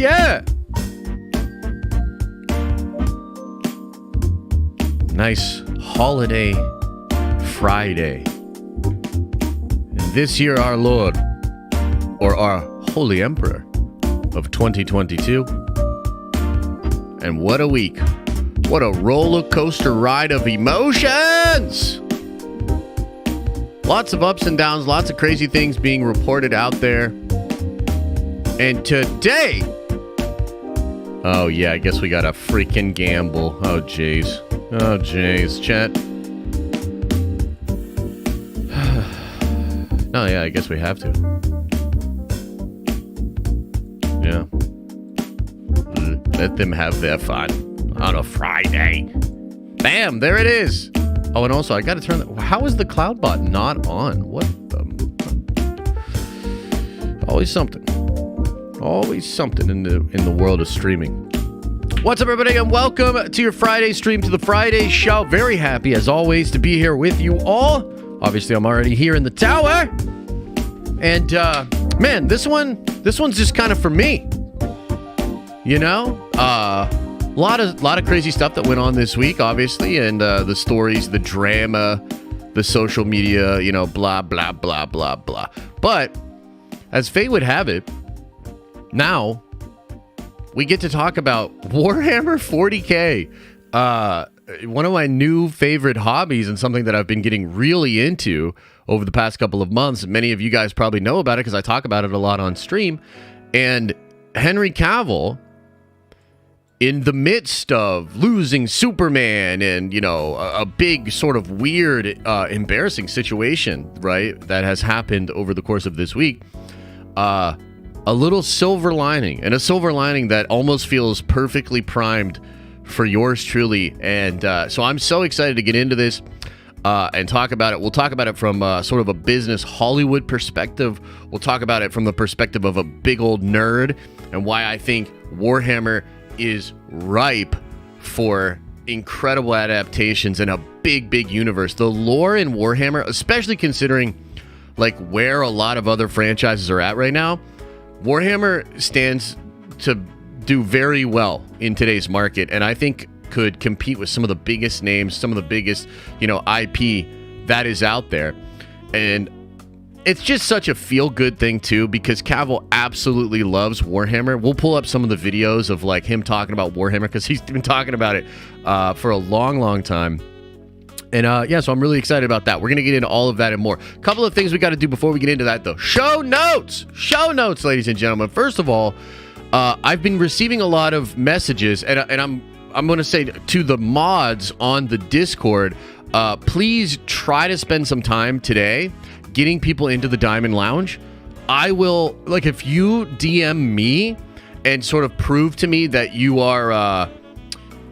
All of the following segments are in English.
yeah! Nice holiday Friday. And this year, our Lord, or our Holy Emperor of 2022. And what a week. What a roller coaster ride of emotions! Lots of ups and downs, lots of crazy things being reported out there. And today... Oh, yeah, I guess we got a freaking gamble. Oh, jeez. Oh, jeez. Chat. Oh, yeah, I guess we have to. Yeah. Let them have their fun on a Friday. Bam, there it is. Oh, and also, I got to turn that... How is the cloud bot not on? What the... Always something. Always something in the world of streaming. What's up, everybody, and welcome to your Friday stream, to the Friday show. Very happy, as always, to be here with you all. Obviously, I'm already here in the tower. And, man, this one's just kind of for me. You know? A lot of crazy stuff that went on this week, obviously, and the stories, the drama, the social media, you know, blah, blah, blah, blah, blah. But, as fate would have it, now we get to talk about Warhammer 40K. One of my new favorite hobbies and something that I've been getting really into over the past couple of months. Many of you guys probably know about it because I talk about it a lot on stream. And Henry Cavill, in the midst of losing Superman and, you know, a big sort of weird, embarrassing situation, right, that has happened over the course of this week, a little silver lining, and a silver lining that almost feels perfectly primed for yours truly. And so I'm so excited to get into this and talk about it. We'll talk about it from sort of a business Hollywood perspective. We'll talk about it from the perspective of a big old nerd and why I think Warhammer is ripe for incredible adaptations in a big, big universe. The lore in Warhammer, especially considering like where a lot of other franchises are at right now, Warhammer stands to do very well in today's market, and I think could compete with some of the biggest names, some of the biggest, you know, IP that is out there. And it's just such a feel-good thing, too, because Cavill absolutely loves Warhammer. We'll pull up some of the videos of, like, him talking about Warhammer, because he's been talking about it for a long, long time. And, yeah, so I'm really excited about that. We're going to get into all of that and more. A couple of things we got to do before we get into that, though. Show notes! Show notes, ladies and gentlemen. First of all, I've been receiving a lot of messages, and I'm going to say to the mods on the Discord, please try to spend some time today getting people into the Diamond Lounge. I will, like, if you DM me and sort of prove to me that you are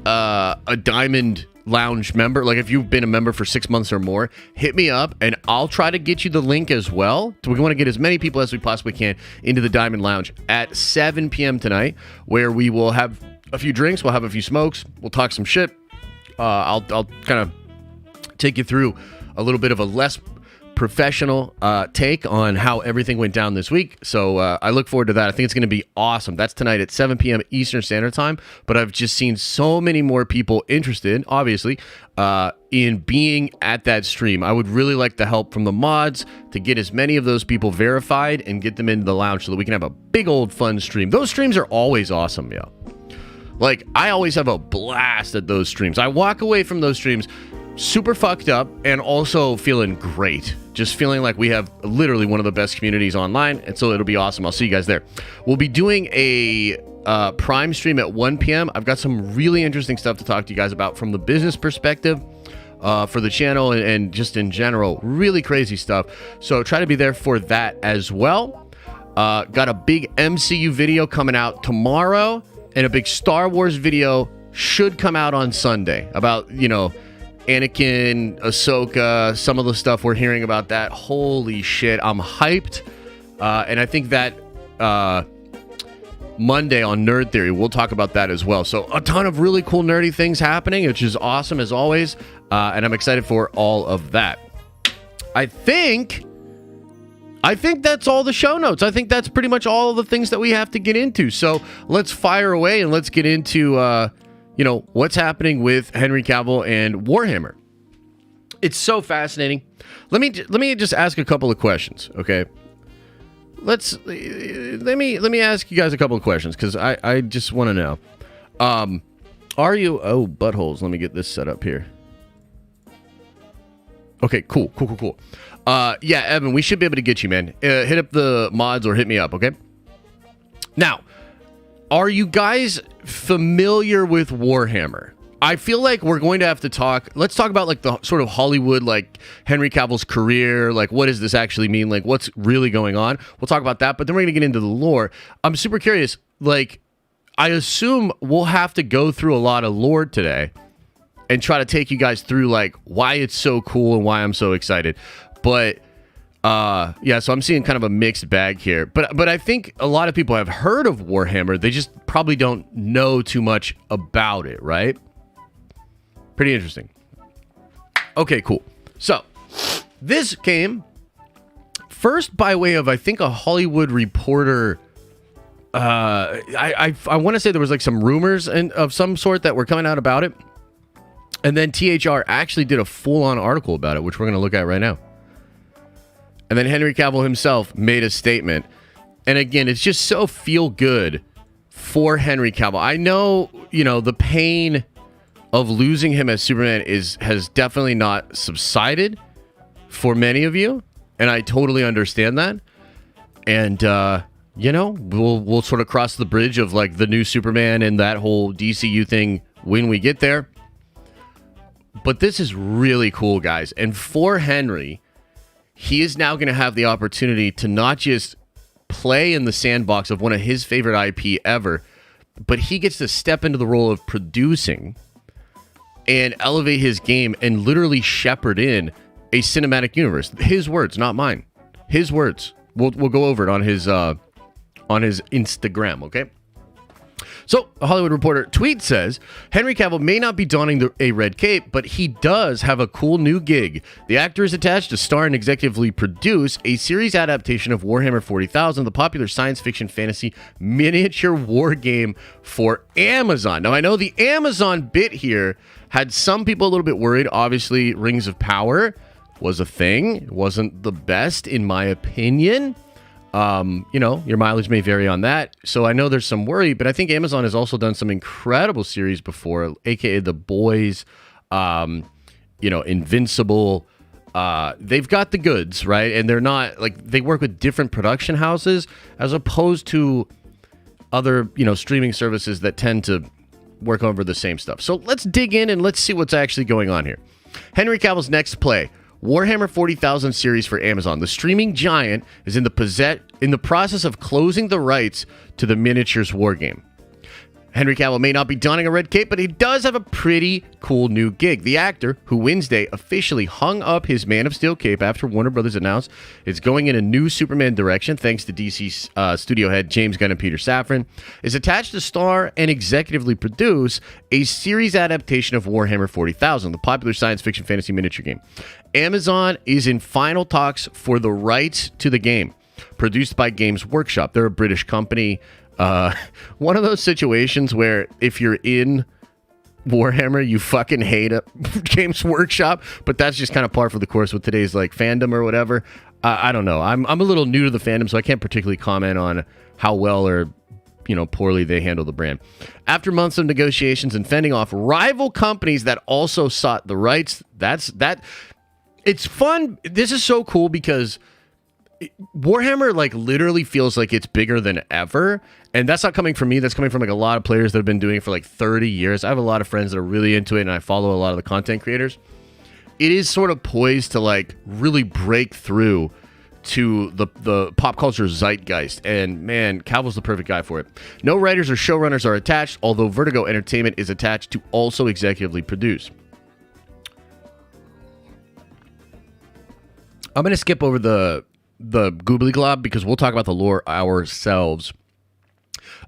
a Diamond Lounge member, like if you've been a member for 6 months or more, hit me up and I'll try to get you the link as well. So we want to get as many people as we possibly can into the Diamond Lounge at 7 p.m. tonight, where we will have a few drinks, we'll have a few smokes, we'll talk some shit. I'll kind of take you through a little bit of a less professional take on how everything went down this week. So I look forward to that. I think it's going to be awesome. That's tonight at 7 p.m. Eastern Standard Time. But I've just seen so many more people interested, obviously, in being at that stream. I would really like the help from the mods to get as many of those people verified and get them into the lounge so that we can have a big old fun stream. Those streams are always awesome, yo. Like, I always have a blast at those streams. I walk away from those streams super fucked up and also feeling great. Just feeling like we have literally one of the best communities online, and so it'll be awesome. I'll see you guys there. We'll be doing a Prime stream at 1 p.m. I've got some really interesting stuff to talk to you guys about from the business perspective for the channel and just in general. Really crazy stuff. So try to be there for that as well. Got a big MCU video coming out tomorrow, and a big Star Wars video should come out on Sunday about, you know, Anakin, Ahsoka, some of the stuff we're hearing about that. Holy shit, I'm hyped. And I think that Monday on Nerd Theory, we'll talk about that as well. So a ton of really cool nerdy things happening, which is awesome as always. And I'm excited for all of that. I think I think that's all the show notes. I think that's pretty much all of the things that we have to get into. So let's fire away and let's get into, what's happening with Henry Cavill and Warhammer. It's so fascinating. Let me just ask a couple of questions, okay? Let me ask you guys a couple of questions because I just want to know. Are you? Oh, buttholes. Let me get this set up here. Okay, cool. Yeah, Evan, we should be able to get you, man. Hit up the mods or hit me up, okay? Now, are you guys familiar with Warhammer? I feel like we're going to have to talk. Let's talk about like the sort of Hollywood, like Henry Cavill's career. Like, what does this actually mean? Like, what's really going on? We'll talk about that, but then we're going to get into the lore. I'm super curious. Like, I assume we'll have to go through a lot of lore today and try to take you guys through like why it's so cool and why I'm so excited. But yeah, so I'm seeing kind of a mixed bag here. But I think a lot of people have heard of Warhammer. They just probably don't know too much about it, right? Pretty interesting. Okay, cool. So this came first by way of, I think, a Hollywood Reporter. I want to say there was like some rumors of some sort that were coming out about it. And then THR actually did a full-on article about it, which we're going to look at right now. And then Henry Cavill himself made a statement. And again, it's just so feel good for Henry Cavill. I know, the pain of losing him as Superman has definitely not subsided for many of you. And I totally understand that. And, we'll sort of cross the bridge of like the new Superman and that whole DCU thing when we get there. But this is really cool, guys. And for Henry, he is now going to have the opportunity to not just play in the sandbox of one of his favorite IP ever, but he gets to step into the role of producing and elevate his game and literally shepherd in a cinematic universe. His words, not mine. His words. We'll go over it on his Instagram, okay? So, a Hollywood Reporter tweet says, Henry Cavill may not be donning a red cape, but he does have a cool new gig. The actor is attached to star and executively produce a series adaptation of Warhammer 40,000, the popular science fiction fantasy miniature war game for Amazon. Now, I know the Amazon bit here had some people a little bit worried. Obviously, Rings of Power was a thing. It wasn't the best, in my opinion. Your mileage may vary on that. So I know there's some worry, but I think Amazon has also done some incredible series before, aka The Boys, Invincible. They've got the goods, right? And they're not like, they work with different production houses as opposed to other, streaming services that tend to work over the same stuff. So let's dig in and let's see what's actually going on here. Henry Cavill's next play, Warhammer 40,000 series for Amazon. The streaming giant is in the process of closing the rights to the miniatures war game. Henry Cavill may not be donning a red cape, but he does have a pretty cool new gig. The actor, who Wednesday officially hung up his Man of Steel cape after Warner Brothers announced it's going in a new Superman direction, thanks to DC studio head James Gunn and Peter Safran, is attached to star and executively produce a series adaptation of Warhammer 40,000, the popular science fiction fantasy miniature game. Amazon is in final talks for the rights to the game, produced by Games Workshop. They're a British company. One of those situations where if you're in Warhammer, you fucking hate Games Workshop, but that's just kind of par for the course with today's like fandom or whatever. I don't know. I'm a little new to the fandom, so I can't particularly comment on how well or poorly they handle the brand. After months of negotiations and fending off rival companies that also sought the rights, it's fun. This is so cool because Warhammer like literally feels like it's bigger than ever, and that's not coming from me. That's coming from like a lot of players that have been doing it for like 30 years. I have a lot of friends that are really into it, and I follow a lot of the content creators. It is sort of poised to like really break through to the pop culture zeitgeist, and man, Cavill's the perfect guy for it. No writers or showrunners are attached, although Vertigo Entertainment is attached to also executively produce. I'm going to skip over the goobly glob because we'll talk about the lore ourselves.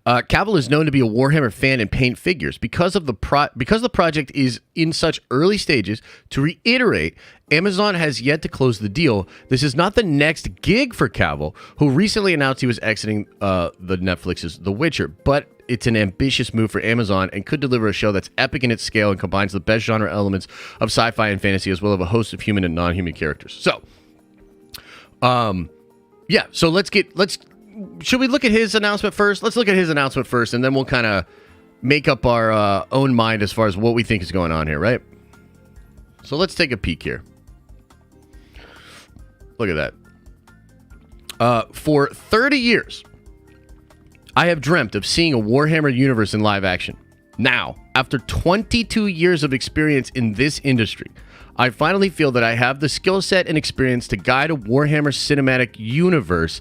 Cavill is known to be a Warhammer fan and paint figures. Because the project is in such early stages, to reiterate, Amazon has yet to close the deal. This is not the next gig for Cavill, who recently announced he was exiting the Netflix's The Witcher, but it's an ambitious move for Amazon and could deliver a show that's epic in its scale and combines the best genre elements of sci-fi and fantasy, as well as a host of human and non-human characters. So, yeah. So should we look at his announcement first? Let's look at his announcement first, and then we'll kind of make up our own mind as far as what we think is going on here, right? So let's take a peek here. Look at that. For 30 years, I have dreamt of seeing a Warhammer universe in live action. Now, after 22 years of experience in this industry, I finally feel that I have the skill set and experience to guide a Warhammer cinematic universe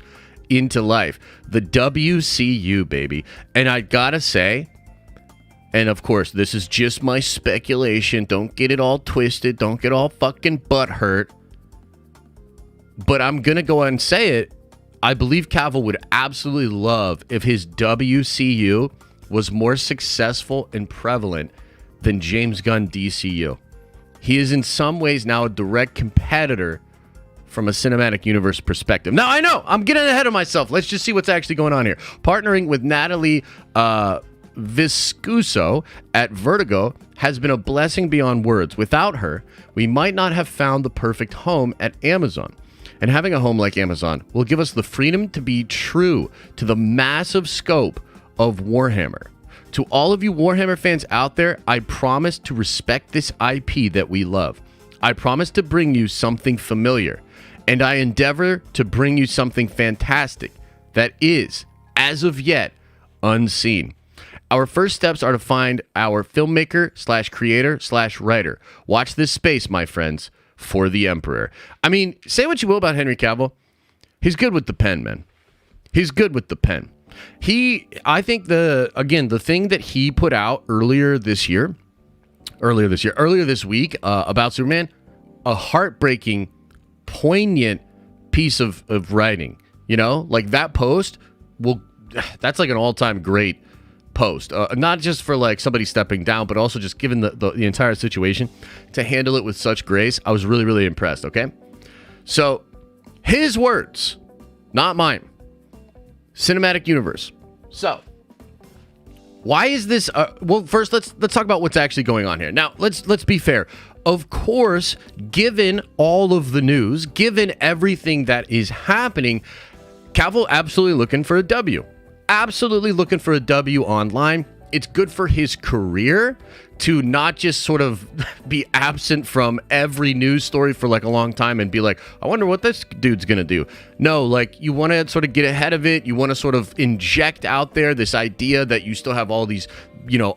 into life. The WCU, baby. And I gotta say, and of course, this is just my speculation. Don't get it all twisted. Don't get all fucking butthurt. But I'm going to go ahead and say it. I believe Cavill would absolutely love if his WCU was more successful and prevalent than James Gunn DCU. He is in some ways now a direct competitor from a cinematic universe perspective. Now, I know, I'm getting ahead of myself. Let's just see what's actually going on here. Partnering with Natalie Viscuso at Vertigo has been a blessing beyond words. Without her, we might not have found the perfect home at Amazon. And having a home like Amazon will give us the freedom to be true to the massive scope of Warhammer. To all of you Warhammer fans out there, I promise to respect this IP that we love. I promise to bring you something familiar, and I endeavor to bring you something fantastic that is, as of yet, unseen. Our first steps are to find our filmmaker / creator / writer. Watch this space, my friends, for the Emperor. I mean, say what you will about Henry Cavill. He's good with the pen, man. He's good with the pen. I think the thing that he put out earlier this week about Superman, a heartbreaking, poignant piece of writing. You know, like that post that's like an all-time great post, not just for like somebody stepping down, but also just given the entire situation, to handle it with such grace. I was really, really impressed. Okay, so his words, not mine. Cinematic universe. So why is this? Well, first let's talk about what's actually going on here. Now let's be fair. Of course, given all of the news, given everything that is happening, Cavill absolutely looking for a W. Absolutely looking for a W online. It's good for his career to not just sort of be absent from every news story for like a long time and be like, I wonder what this dude's gonna do. No, like you want to sort of get ahead of it. You want to sort of inject out there this idea that you still have all these,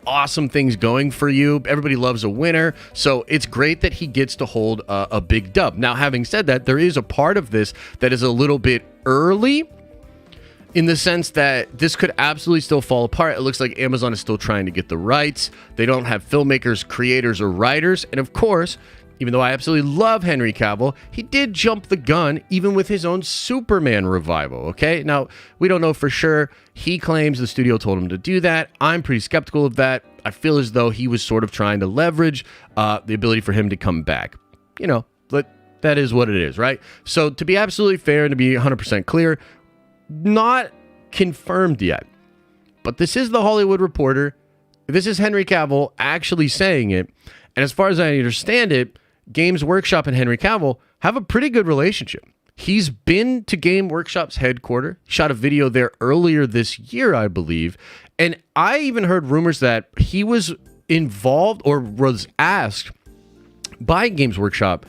awesome things going for you. Everybody loves a winner. So it's great that he gets to hold a big dub. Now, having said that, there is a part of this that is a little bit early, in the sense that this could absolutely still fall apart. It looks like Amazon is still trying to get the rights. They don't have filmmakers, creators, or writers. And of course, even though I absolutely love Henry Cavill, he did jump the gun even with his own Superman revival, okay? Now, we don't know for sure. He claims the studio told him to do that. I'm pretty skeptical of that. I feel as though he was sort of trying to leverage the ability for him to come back. But that is what it is, right? So to be absolutely fair and to be 100% clear, not confirmed yet, but this is the Hollywood Reporter. This is Henry Cavill actually saying it. And as far as I understand it, Games Workshop and Henry Cavill have a pretty good relationship. He's been to Game Workshop's headquarters, shot a video there earlier this year, I believe. And I even heard rumors that he was involved or was asked by Games Workshop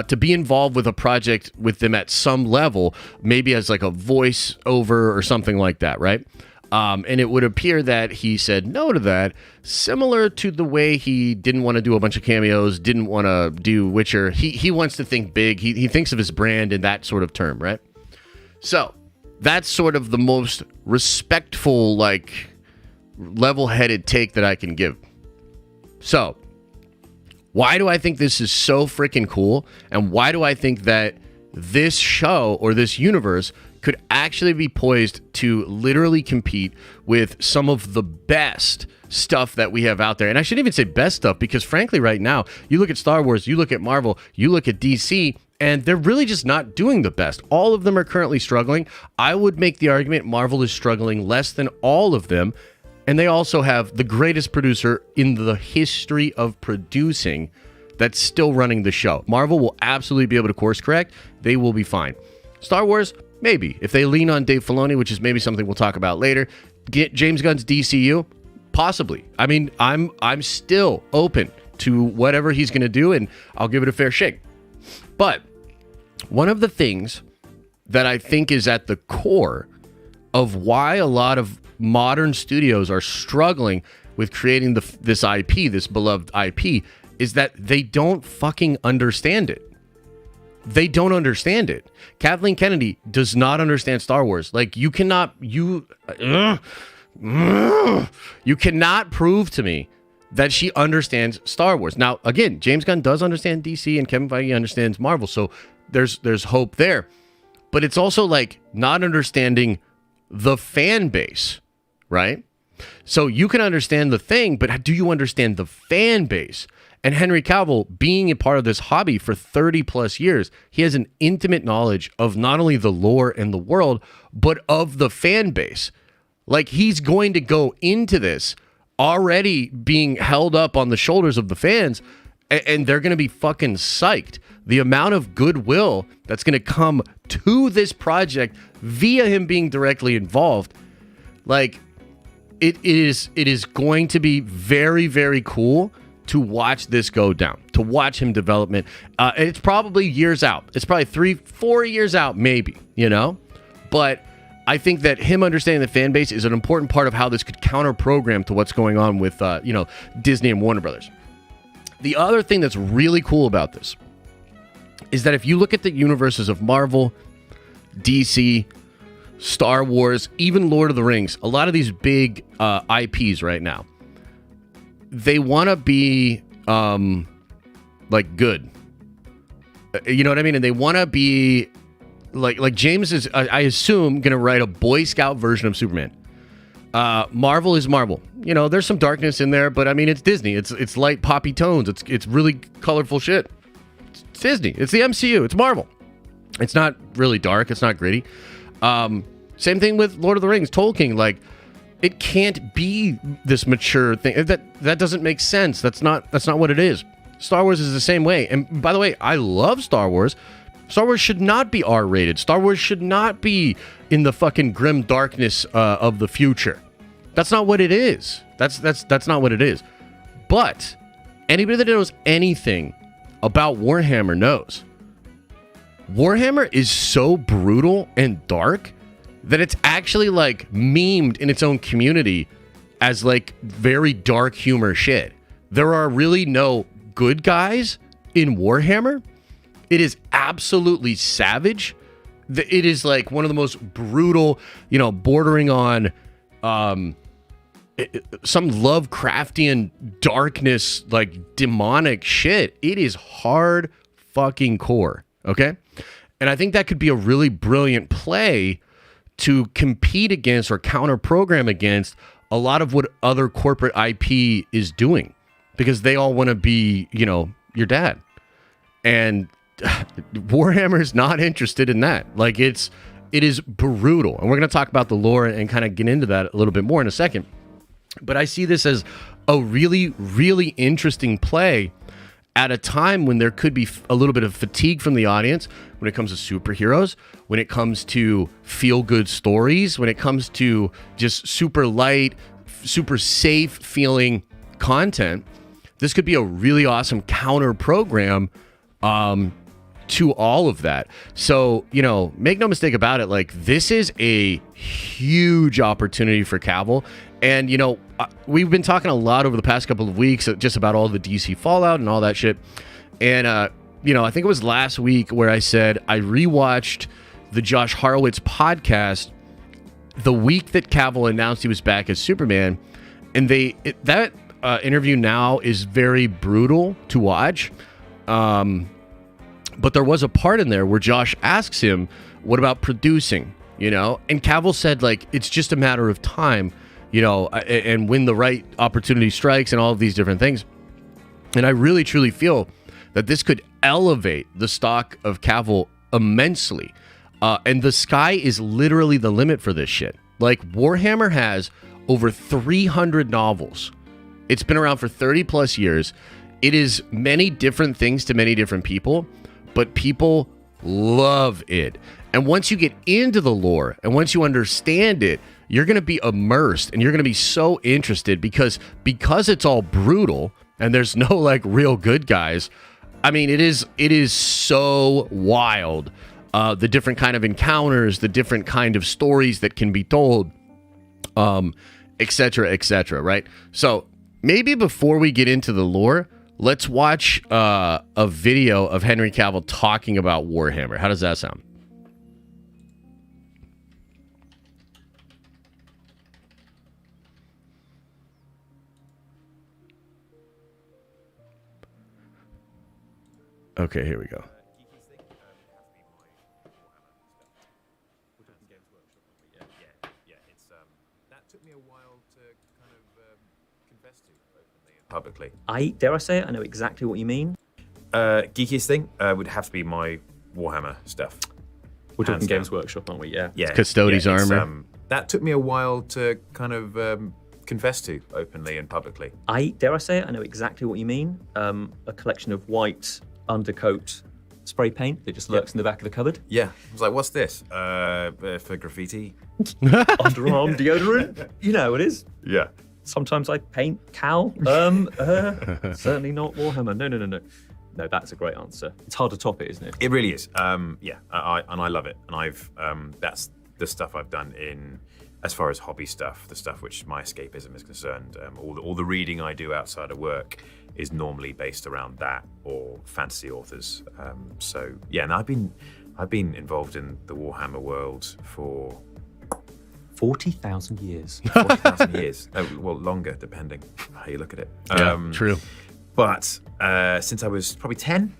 to be involved with a project with them at some level, maybe as like a voiceover or something like that, right? And it would appear that he said no to that, similar to the way he didn't want to do a bunch of cameos, didn't want to do Witcher. He wants to think big. He thinks of his brand in that sort of term, right? So that's sort of the most respectful, like, level-headed take that I can give. So why do I think this is so freaking cool? And why do I think that this show or this universe could actually be poised to literally compete with some of the best stuff that we have out there. And I shouldn't even say best stuff, because frankly right now, you look at Star Wars, you look at Marvel, you look at DC, and they're really just not doing the best. All of them are currently struggling. I would make the argument Marvel is struggling less than all of them. And they also have the greatest producer in the history of producing that's still running the show. Marvel will absolutely be able to course correct. They will be fine. Star Wars, maybe. If they lean on Dave Filoni, which is maybe something we'll talk about later. Get James Gunn's DCU, possibly. I mean, I'm still open to whatever he's going to do, and I'll give it a fair shake. But one of the things that I think is at the core of why a lot of modern studios are struggling with creating this IP, this beloved IP, is that they don't fucking understand it. They don't understand it. Kathleen Kennedy does not understand Star Wars. Like, you cannot prove to me that she understands Star Wars. Now, again, James Gunn does understand DC and Kevin Feige understands Marvel, so there's hope there. But it's also like not understanding the fan base, right? So you can understand the thing, but do you understand the fan base? And Henry Cavill, being a part of this hobby for 30 plus years, he has an intimate knowledge of not only the lore and the world, but of the fan base. Like, he's going to go into this already being held up on the shoulders of the fans, and they're going to be fucking psyched. The amount of goodwill that's going to come to this project via him being directly involved, like, it is going to be very, very cool to watch this go down, to watch him development. And it's probably years out. It's probably 3-4 years out, maybe, you know? But I think that him understanding the fan base is an important part of how this could counter program to what's going on with, Disney and Warner Brothers. The other thing that's really cool about this is that if you look at the universes of Marvel, DC, Star Wars, even Lord of the Rings, a lot of these big IPs right now, they want to be good. You know what I mean? And they want to be like James is, I assume, going to write a Boy Scout version of Superman. Marvel is Marvel. You know, there's some darkness in there, but I mean, it's Disney. It's light poppy tones. It's really colorful shit. It's Disney. It's the MCU. It's Marvel. It's not really dark. It's not gritty. Same thing with Lord of the Rings, Tolkien. Like, it can't be this mature thing. That doesn't make sense. That's not what it is. Star Wars is the same way. And by the way, I love Star Wars. Star Wars should not be R-rated. Star Wars should not be in the fucking grim darkness of the future. That's not what it is. That's not what it is. But anybody that knows anything about Warhammer knows Warhammer is so brutal and dark that it's actually like memed in its own community as like very dark humor shit. There are really no good guys in Warhammer. It is absolutely savage. It is like one of the most brutal, bordering on some Lovecraftian darkness, like demonic shit. It is hard fucking core. Okay. And I think that could be a really brilliant play to compete against or counter program against a lot of what other corporate IP is doing, because they all want to be, your dad. And Warhammer is not interested in that. Like, it is brutal. And we're going to talk about the lore and kind of get into that a little bit more in a second. But I see this as a really, really interesting play at a time when there could be a little bit of fatigue from the audience when it comes to superheroes, when it comes to feel-good stories, when it comes to just super light, super safe feeling content. This could be a really awesome counter program to all of that. So, make no mistake about it. Like, this is a huge opportunity for Cavill. And, we've been talking a lot over the past couple of weeks just about all the DC fallout and all that shit. And, I think it was last week where I said I rewatched the Josh Horowitz podcast the week that Cavill announced he was back as Superman. And that interview now is very brutal to watch. But there was a part in there where Josh asks him, what about producing? you know? And Cavill said, like, it's just a matter of time, you know, and when the right opportunity strikes and all of these different things. And I really, truly feel that this could elevate the stock of Cavill immensely. And the sky is literally the limit for this shit. Like, Warhammer has over 300 novels. It's been around for 30 plus years. It is many different things to many different people, but people love it. And once you get into the lore and once you understand it, you're going to be immersed and you're going to be so interested because it's all brutal and there's no like real good guys. I mean, it is so wild. The different kind of encounters, the different kind of stories that can be told, et cetera, right? So maybe before we get into the lore, let's watch a video of Henry Cavill talking about Warhammer. How does that sound? Okay, here we go. That took me a while to kind of confess to openly and publicly. Dare I say it? I know exactly what you mean. Geekiest thing would have to be my Warhammer stuff. We're talking Hands Games down. Workshop, aren't we? Yeah. Yeah, Custodes armor. That took me a while to kind of confess to openly and publicly. Dare I say it? I know exactly what you mean. A collection of white undercoat spray paint that just lurks in the back of the cupboard. Yeah, I was like, what's this? For graffiti? Underarm deodorant. You know it is. Yeah. Sometimes I paint Cal. Certainly not Warhammer. No. No, that's a great answer. It's hard to top it, isn't it? It really is. Yeah, I love it, and I've that's the stuff I've done in as far as hobby stuff, the stuff which my escapism is concerned. All the reading I do outside of work is normally based around that or fantasy authors. So yeah, and I've been involved in the Warhammer world for 40,000 years. 40,000 years. Well, longer, depending how you look at it. Yeah, true. But since I was probably 10.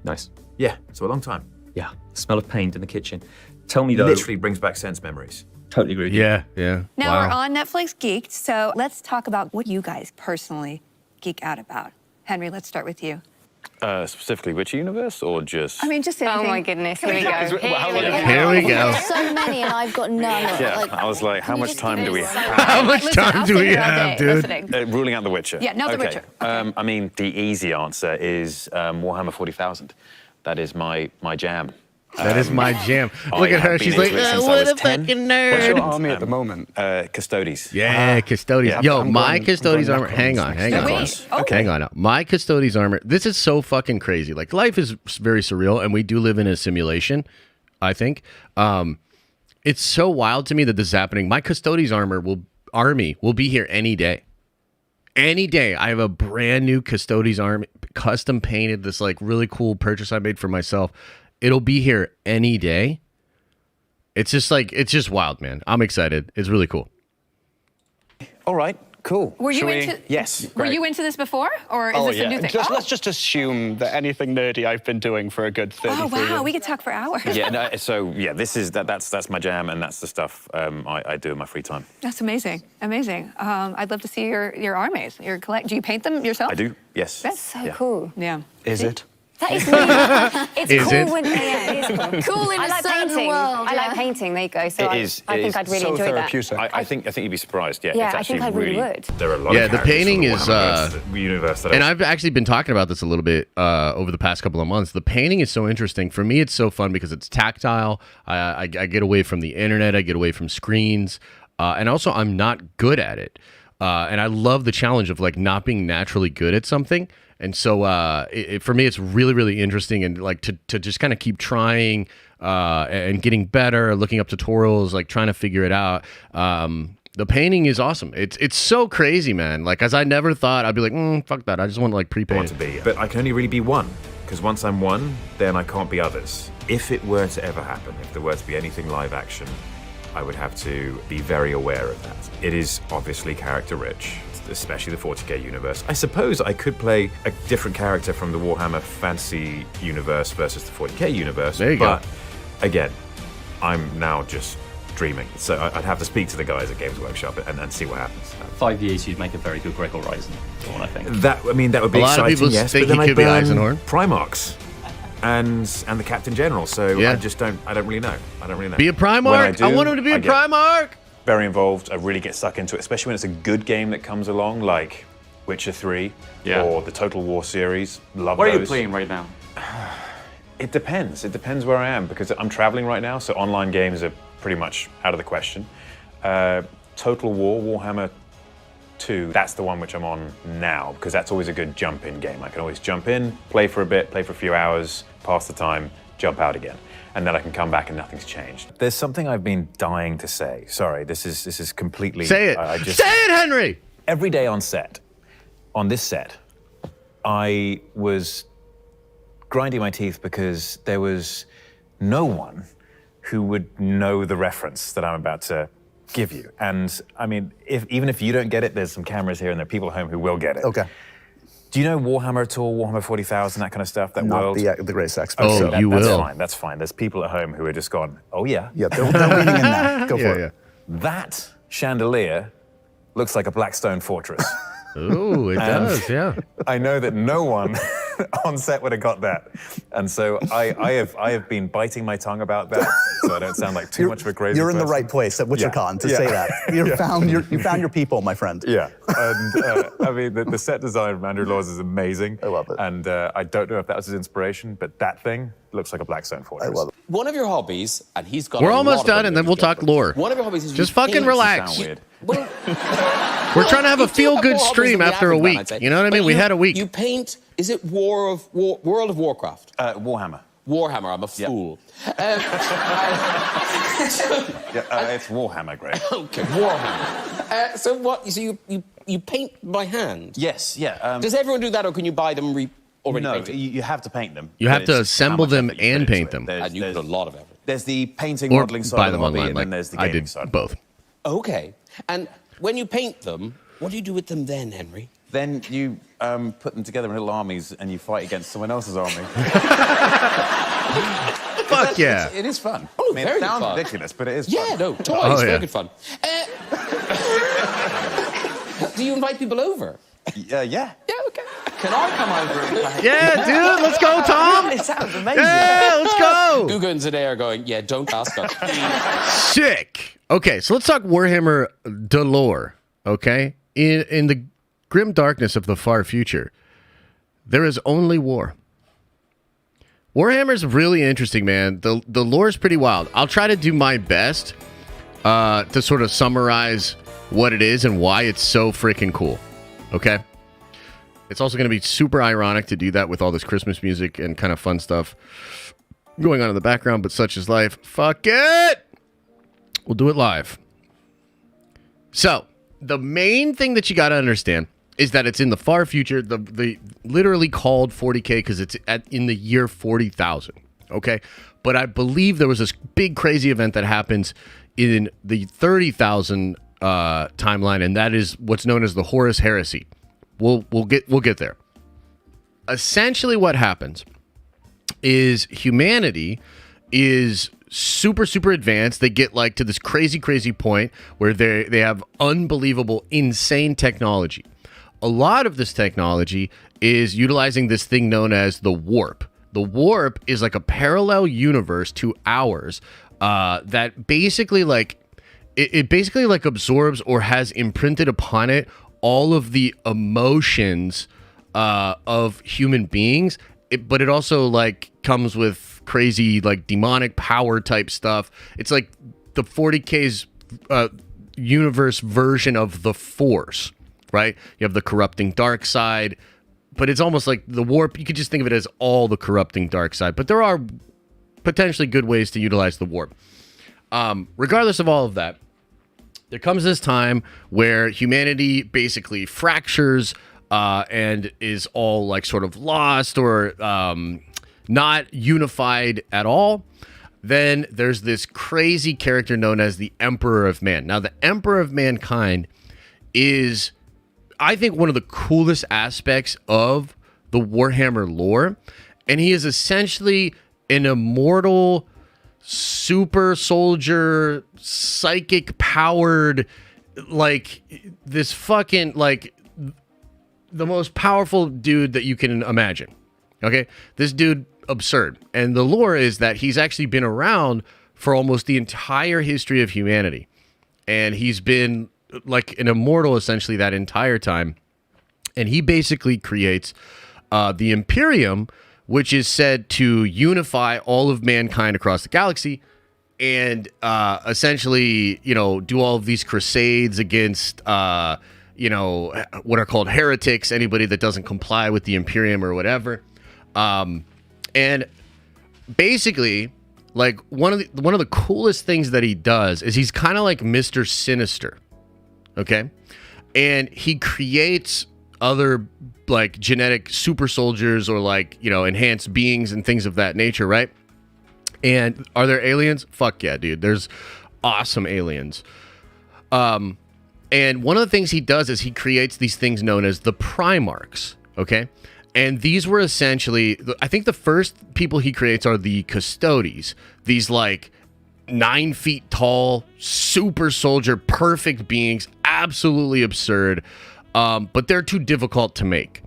Nice. Yeah, so a long time. Yeah. The smell of paint in the kitchen. Tell me though. Literally brings back sense memories. Totally agree with you. Yeah. Now Wow. we're on Netflix Geeked, so let's talk about what you guys personally geek out about. Henry, let's start with you. Specifically which universe or just... I mean, just anything. Oh my goodness, here we go. Here we go. So many and I've got none. Yeah, I was like, how much time do we have? How much time do we have, dude? Ruling out The Witcher. Yeah, no, The Okay. Witcher. Okay. I mean, the easy answer is Warhammer 40,000. That is my jam. That is my jam. I Look at have her. been She's like, into it since I what was a 10. fucking What's your nerd. army at the moment? Custodes. Yeah, Custodes. Yeah, Yo, I'm my going Custodes back armor. on Hang this on. next Wait, okay. Hang on now. My Custodes armor. This is so fucking crazy. Like, life is very surreal, and we do live in a simulation, I think. It's so wild to me that this is happening. My Custodes army will be here any day. Any day. I have a brand new Custodes army, custom painted, this like really cool purchase I made for myself. It'll be here any day. It's just wild, man. I'm excited. It's really cool. All right, cool. Were you Shall we- into? Yes. Were great. you into this before, or is Oh, this yeah. a new thing? Let's just assume that anything nerdy I've been doing for a good 30 Oh years. wow, we could talk for hours. Yeah, no, so yeah, that's my jam, and that's the stuff I do in my free time. That's amazing, amazing. I'd love to see your armies. Do you paint them yourself? I do, yes. That's So Yeah. cool. Yeah. Is it? That is really, it's Is cool it? when, yeah, it is cool. Cool in I a like certain painting. world, I yeah. like painting, there you go. So It I is- I it think is I'd really so enjoy therapeutic. I think you'd be surprised. Yeah, Yeah, it's I actually think I really would. There are a lot Yeah, of the characters painting from is, the universe that And I've actually been talking about this a little bit over the past couple of months. The painting is so interesting. For me, it's so fun because it's tactile. I get away from the internet. I get away from screens. And also, I'm not good at it. And I love the challenge of like not being naturally good at something. And so for me, it's really, really interesting. And like to just kind of keep trying and getting better, looking up tutorials, like trying to figure it out. The painting is awesome. It's so crazy, man. Like, as I never thought, I'd be like, fuck that. I just want to like pre-paint Want to be, but I can only really be one, because once I'm one, then I can't be others. If it were to ever happen, if there were to be anything live action, I would have to be very aware of that. It is obviously character rich, especially the 40k universe. I suppose I could play a different character from the Warhammer fantasy universe versus the 40k universe. There you go. But again, I'm now just dreaming. So I'd have to speak to the guys at Games Workshop and see what happens. 5 years, you'd make a very good Greg Horizon, is what I think. That would be A lot of exciting, people yes, think but then he I'd could be burn Eisenhorn. Primarchs and the Captain General. So Yeah. I don't really know. I don't really know. Be a When Primarch. do, I want him to be a get Primarch. Very involved. I really get stuck into it, especially when it's a good game that comes along, like Witcher 3 or the Total War series. Love What those. are you playing right now? It depends. It depends where I am because I'm traveling right now, so online games are pretty much out of the question. Total War, Warhammer 2, that's the one which I'm on now because that's always a good jump-in game. I can always jump in, play for a bit, play for a few hours, pass the time, jump out again. And then I can come back and nothing's changed. There's something I've been dying to say. Sorry, this is completely... Say it. Say it, Henry. Every day on this set, I was grinding my teeth because there was no one who would know the reference that I'm about to give you. And I mean, even if you don't get it, there's some cameras here and there are people at home who will get it. Okay. Do you know Warhammer at all? Warhammer 40,000, that kind of stuff, that Not world? the greatest expert. Oh, so you That's will. fine, that's fine. There's people at home who are just gone, oh yeah. Yeah, they're leaning in now. Go for it. That chandelier looks like a Blackstone fortress. Ooh, it does, yeah. I know that no one on set would have got that, and so I have been biting my tongue about that, so I don't sound like too much of a crazy. You're in the person. right place at WitcherCon to Yeah. say that. You found your people, my friend. Yeah, and I mean the set design from Andrew Laws is amazing. I love it. And I don't know if that was his inspiration, but that thing looks like a Blackstone fortress. I love it. One of your hobbies, and he's got. We're a almost lot of done, them and then that we'll he's got. talk lore. One of your hobbies is Just you fucking paint. relax. Sound weird. Well, We're trying to have a you do feel-good more hobbies stream than the after a average man, week. I'd say. You know what I But mean? We had a week. You paint. Is it World of Warcraft? Warhammer. Warhammer. I'm a fool. It's Warhammer, Greg. Okay, Warhammer. So what? So you paint by hand? Yes, yeah. Does everyone do that, or can you buy them already No, painted? you have to paint them. You have but to it's assemble how much them effort you and put into paint it. them. And you put a lot of effort. There's the painting, Or modeling side buy of the them hobby, online, and like then there's the I gaming did side. both. Okay. And when you paint them, what do you do with them then, Henry? Then you put them together in little armies and you fight against someone else's army. Fuck yeah. It is fun. Oh, I mean, very it sounds fun. ridiculous, but it is Yeah, fun. no, toys, Oh, yeah. very good fun. Do you invite people over? Yeah. Yeah, okay. Can I come over and play? Yeah, dude, let's go, Tom. It sounds amazing. Yeah, let's go. Google and today are going, yeah, don't ask us. Sick. Okay, so let's talk Warhammer Delore. Okay, in the grim darkness of the far future, there is only war. Warhammer's really interesting, man. The lore is pretty wild. I'll try to do my best to sort of summarize what it is and why it's so freaking cool. Okay? It's also going to be super ironic to do that with all this Christmas music and kind of fun stuff going on in the background, but such is life. Fuck it! We'll do it live. So, the main thing that you got to understand is that it's in the far future, the literally called 40K because it's in the year 40,000, okay? But I believe there was this big crazy event that happens in the 30,000 timeline, and that is what's known as the Horus Heresy. We'll get there. Essentially what happens is humanity is super advanced. They get like to this crazy point where they have unbelievable, insane technology. A lot of this technology is utilizing this thing known as the warp. The warp is like a parallel universe to ours that basically like it basically like absorbs or has imprinted upon it all of the emotions of human beings. But it also like comes with crazy like demonic power type stuff. It's like the 40K's universe version of the Force, right? You have the corrupting dark side, but it's almost like the warp. You could just think of it as all the corrupting dark side, but there are potentially good ways to utilize the warp. Regardless of all of that, there comes this time where humanity basically fractures and is all like sort of lost or not unified at all. Then there's this crazy character known as the Emperor of Man. Now, the Emperor of Mankind is, I think, one of the coolest aspects of the Warhammer lore. And he is essentially an immortal super soldier, psychic powered, like this fucking, like the most powerful dude that you can imagine. Okay? This dude, absurd. And the lore is that he's actually been around for almost the entire history of humanity. And he's been like an immortal essentially that entire time. And he basically creates the Imperium, which is said to unify all of mankind across the galaxy and essentially, you know, do all of these crusades against, you know, what are called heretics, anybody that doesn't comply with the Imperium or whatever. And basically, like one of the coolest things that he does is he's kind of like Mr. Sinister, okay? And he creates other like genetic super soldiers or like, you know, enhanced beings and things of that nature, right? And are there aliens? Fuck yeah, dude. There's awesome aliens. And one of the things he does is he creates these things known as the Primarchs, okay? And these were essentially, I think the first people he creates are the Custodes. These like 9 feet tall, super soldier, perfect beings, absolutely absurd. But they're too difficult to make.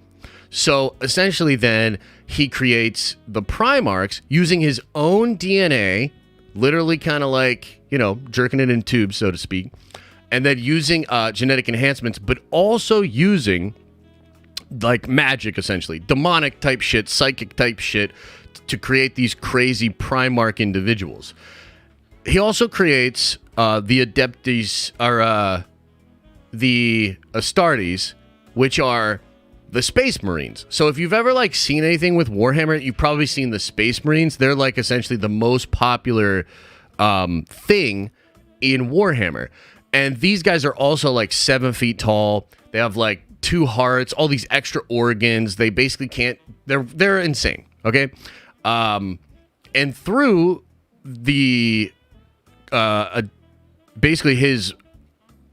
So essentially then he creates the Primarchs using his own DNA, literally kind of like, you know, jerking it in tubes, so to speak. And then using genetic enhancements, but also using like magic, essentially demonic type shit, psychic type shit to create these crazy Primarch individuals. He also creates the Adeptis, or the Astartes, which are the Space Marines. So if you've ever like seen anything with Warhammer, you've probably seen the Space Marines. They're like essentially the most popular thing in Warhammer. And these guys are also like 7 feet tall. They have like 2 hearts, all these extra organs. They basically can't, they're insane. Okay. And through the, basically his,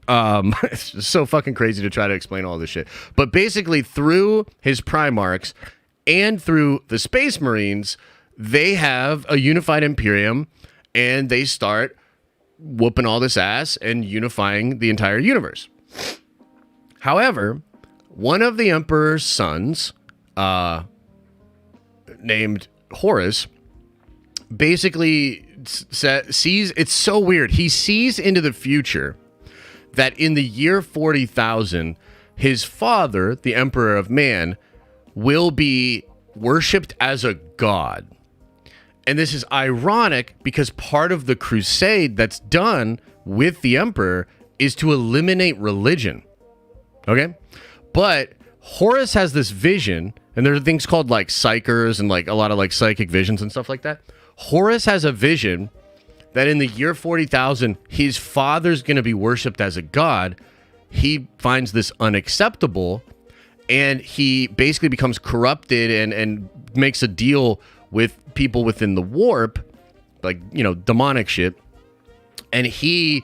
it's just so fucking crazy to try to explain all this shit. But basically through his Primarchs and through the Space Marines, they have a unified Imperium and they start whooping all this ass and unifying the entire universe. However, one of the Emperor's sons, named Horus, basically sees, it's so weird. He sees into the future that in the year 40,000, his father, the Emperor of Man, will be worshipped as a god. And this is ironic because part of the crusade that's done with the Emperor is to eliminate religion. Okay? But Horus has this vision, and there are things called like psychers and like a lot of like psychic visions and stuff like that. Horus has a vision that in the year 40,000, his father's going to be worshipped as a god. He finds this unacceptable, and he basically becomes corrupted and makes a deal with people within the warp, like, you know, demonic shit. And he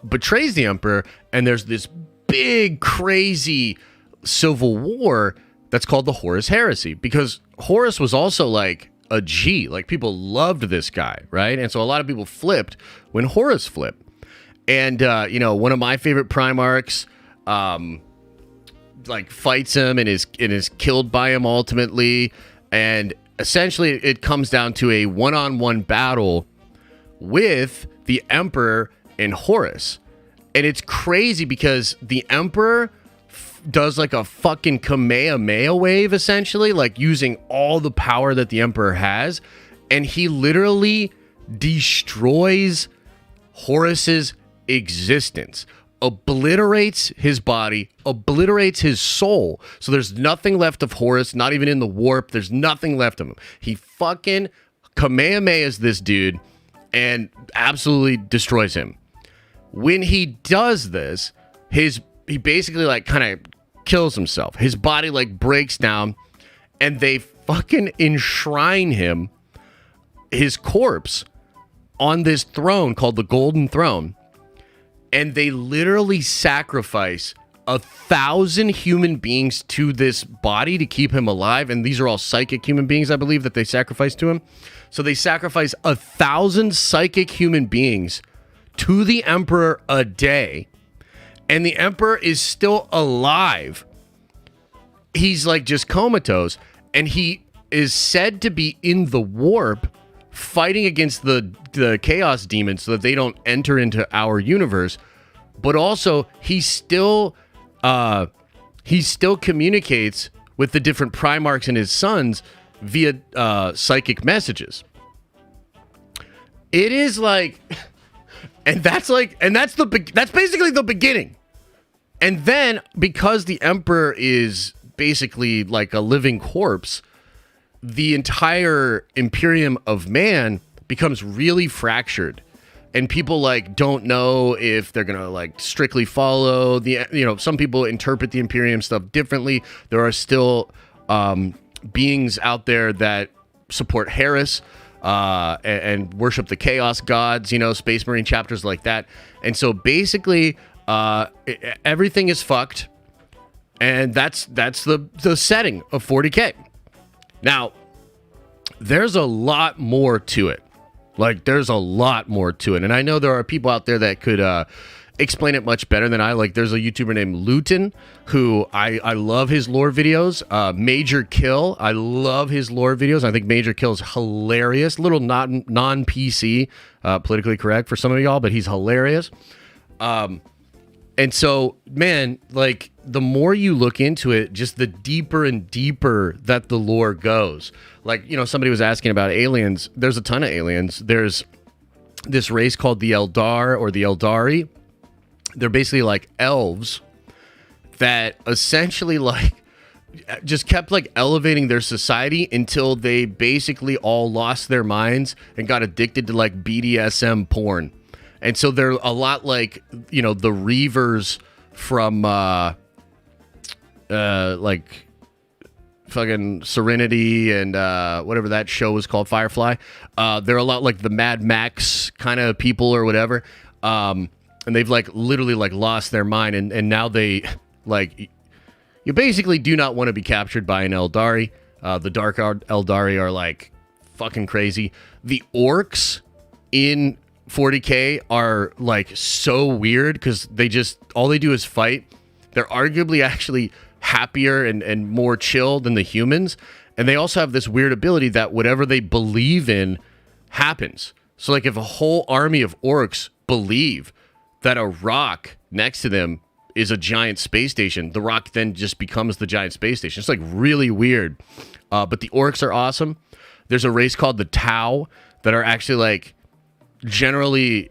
betrays the Emperor, and there's this big, crazy civil war that's called the Horus Heresy, because Horus was also like a G. Like, people loved this guy, right? And so a lot of people flipped when Horus flipped. And, you know, one of my favorite Primarchs, like, fights him and is killed by him ultimately. And essentially, it comes down to a one-on-one battle with the Emperor and Horus. And it's crazy because the Emperor does like a fucking Kamehameha wave, essentially, like using all the power that the Emperor has. And he literally destroys Horus's existence, obliterates his body, obliterates his soul. So there's nothing left of Horus, not even in the warp. There's nothing left of him. He fucking Kamehamehas this dude and absolutely destroys him. When he does this, he basically like kind of kills himself. His body like breaks down, and they fucking enshrine him, his corpse, on this throne called the Golden Throne. And they literally sacrifice 1,000 human beings to this body to keep him alive, and these are all psychic human beings, I believe, that they sacrifice to him. So they sacrifice 1,000 psychic human beings to the Emperor a day, and the Emperor is still alive. He's like just comatose, and he is said to be in the warp fighting against the chaos demons so that they don't enter into our universe. But also he still communicates with the different Primarchs and his sons via psychic messages. It is like, and that's basically the beginning. And then because the Emperor is basically like a living corpse, the entire Imperium of Man becomes really fractured, and people like don't know if they're gonna like strictly follow the, some people interpret the Imperium stuff differently. There are still beings out there that support Harris and worship the Chaos Gods, Space Marine chapters like that. And so basically everything is fucked, and that's the setting of 40K. Now, there's a lot more to it. There's a lot more to it. And I know there are people out there that could explain it much better than I. There's a YouTuber named Luton, who I love his lore videos. Major Kill, I love his lore videos. I think Major Kill is hilarious. Little non-PC, politically correct for some of y'all, but he's hilarious. And so, man, the more you look into it, just the deeper and deeper that the lore goes. Somebody was asking about aliens. There's a ton of aliens. There's this race called the Eldar or the Eldari. They're basically like elves that essentially just kept elevating their society until they basically all lost their minds and got addicted to BDSM porn. And so they're a lot like, the Reavers from fucking Serenity and whatever that show was called, Firefly. They're a lot like the Mad Max kind of people or whatever. And they've literally lost their mind, and now they you basically do not want to be captured by an Eldari. The Dark Eldari are fucking crazy. The orcs in 40K are so weird because all they do is fight. They're arguably actually happier and more chill than the humans, and they also have this weird ability that whatever they believe in happens. So if a whole army of orcs believe that a rock next to them is a giant space station, the rock then just becomes the giant space station. It's really weird, but the orcs are awesome. There's a race called the Tau that are actually generally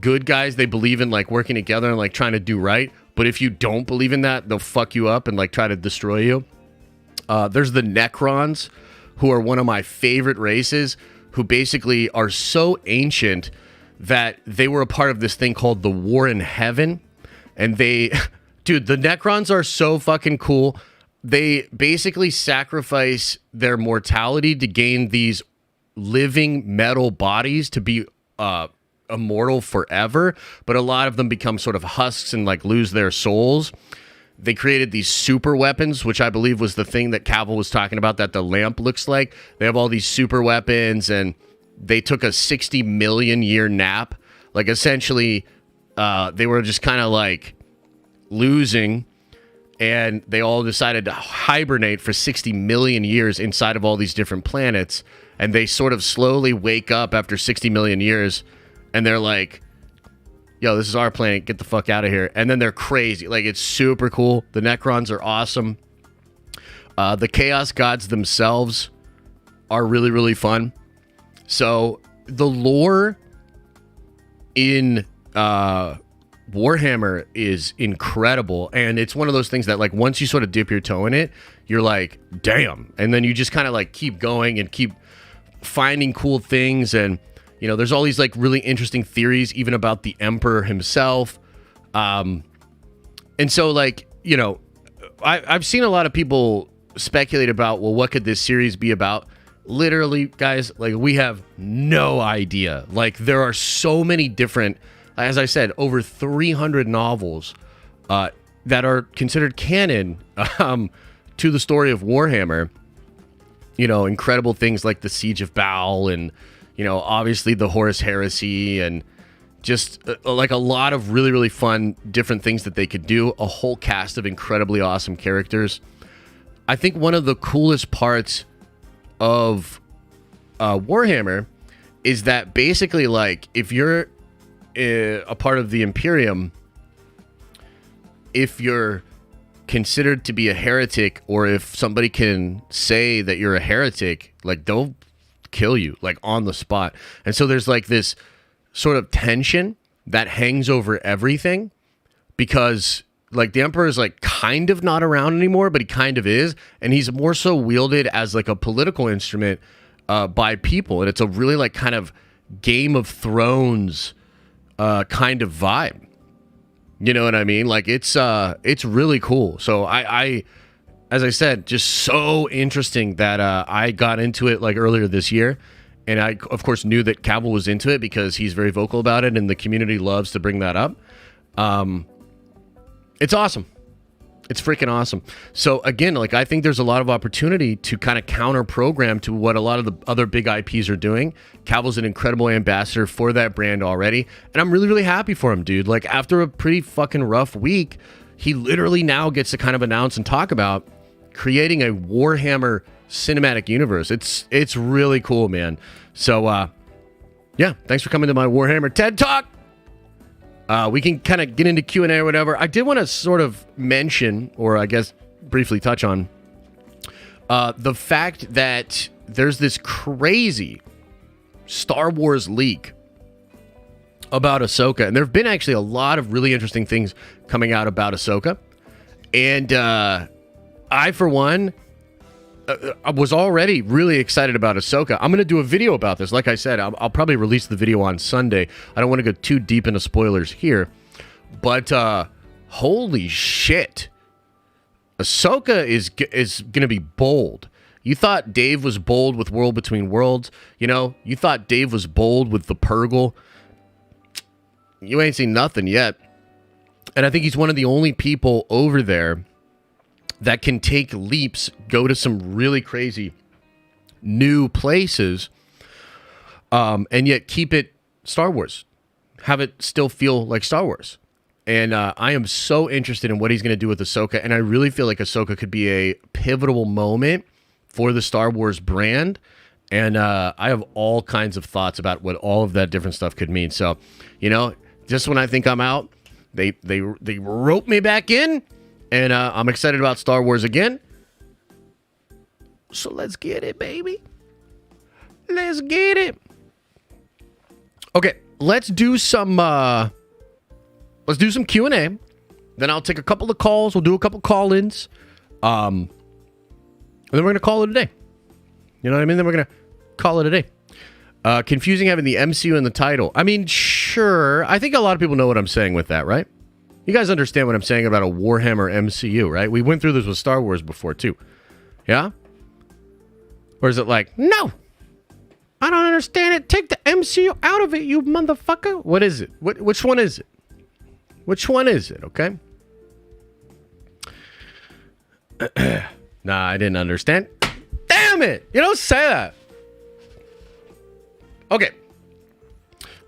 good guys. They believe in working together and trying to do right. But if you don't believe in that, they'll fuck you up and try to destroy you. There's the Necrons, who are one of my favorite races, who basically are so ancient that they were a part of this thing called the War in Heaven. And the Necrons are so fucking cool. They basically sacrifice their mortality to gain these living metal bodies to be immortal forever, but a lot of them become sort of husks and lose their souls. They created these super weapons, which I believe was the thing that CAVILL was talking about, that the lamp looks like. They have all these super weapons, and they took a 60 million year nap. Essentially, they were just kind of losing, and they all decided to hibernate for 60 million years inside of all these different planets. And they sort of slowly wake up after 60 million years, and they're like, yo, this is our planet, get the fuck out of here. And then they're crazy. It's super cool. The Necrons are awesome. The Chaos Gods themselves are really, really fun. So the lore in Warhammer is incredible, and it's one of those things that once you sort of dip your toe in it, you're like, damn. And then you just kind of keep going and keep finding cool things, and there's all these really interesting theories even about the Emperor himself, and so I've seen a lot of people speculate about, well, what could this series be about? Literally, guys, we have no idea. There are so many different, as I said, over 300 novels that are considered canon to the story of Warhammer. You know, incredible things like the Siege of Baal and, you know, obviously the Horus Heresy and just like a lot of really, really fun different things that they could do. A whole cast of incredibly awesome characters. I think one of the coolest parts of Warhammer is that basically, like, if you're a part of the Imperium, if you're considered to be a heretic, or if somebody can say that you're a heretic, like, they'll kill you, like, on the spot. And so there's like this sort of tension that hangs over everything, because like the Emperor is like kind of not around anymore, but he kind of is, and he's more so wielded as like a political instrument by people, and it's a really like kind of Game of Thrones kind of vibe. You know what I mean? Like it's really cool. So I as I said, just so interesting that I got into it like earlier this year. And I, of course, knew that CAVILL was into it because he's very vocal about it, and the community loves to bring that up. It's awesome. It's freaking awesome. So, again, like, I think there's a lot of opportunity to kind of counter-program to what a lot of the other big IPs are doing. CAVILL's an incredible ambassador for that brand already, and I'm really, really happy for him, dude. Like, after a pretty fucking rough week, he literally now gets to kind of announce and talk about creating a Warhammer cinematic universe. It's really cool, man. So yeah, thanks for coming to my Warhammer TED Talk. We can kind of get into Q&A or whatever. I did want to sort of mention, or I guess briefly touch on, the fact that there's this crazy Star Wars leak about Ahsoka, and there have been actually a lot of really interesting things coming out about Ahsoka, and I, for one, I was already really excited about Ahsoka. I'm going to do a video about this. Like I said, I'll probably release the video on Sunday. I don't want to go too deep into spoilers here. But holy shit. Ahsoka is going to be bold. You thought Dave was bold with World Between Worlds. You know, you thought Dave was bold with the Purgle. You ain't seen nothing yet. And I think he's one of the only people over there that can take leaps, go to some really crazy new places, and yet keep it Star Wars. Have it still feel like Star Wars. And I am so interested in what he's going to do with Ahsoka, and I really feel like Ahsoka could be a pivotal moment for the Star Wars brand. And I have all kinds of thoughts about what all of that different stuff could mean. So, you know, just when I think I'm out, they rope me back in. And I'm excited about Star Wars again. So let's get it, baby. Let's get it. Okay, let's do some Q&A. Then I'll take a couple of calls. We'll do a couple call-ins. And then we're going to call it a day. You know what I mean? Then we're going to call it a day. Confusing having the MCU in the title. I mean, sure. I think a lot of people know what I'm saying with that, right? You guys understand what I'm saying about a Warhammer MCU, right? We went through this with Star Wars before, too. Yeah? Or is it like, no, I don't understand it. Take the MCU out of it, you motherfucker. What is it? Which one is it? Which one is it, okay? Nah, I didn't understand. Damn it! You don't say that. Okay.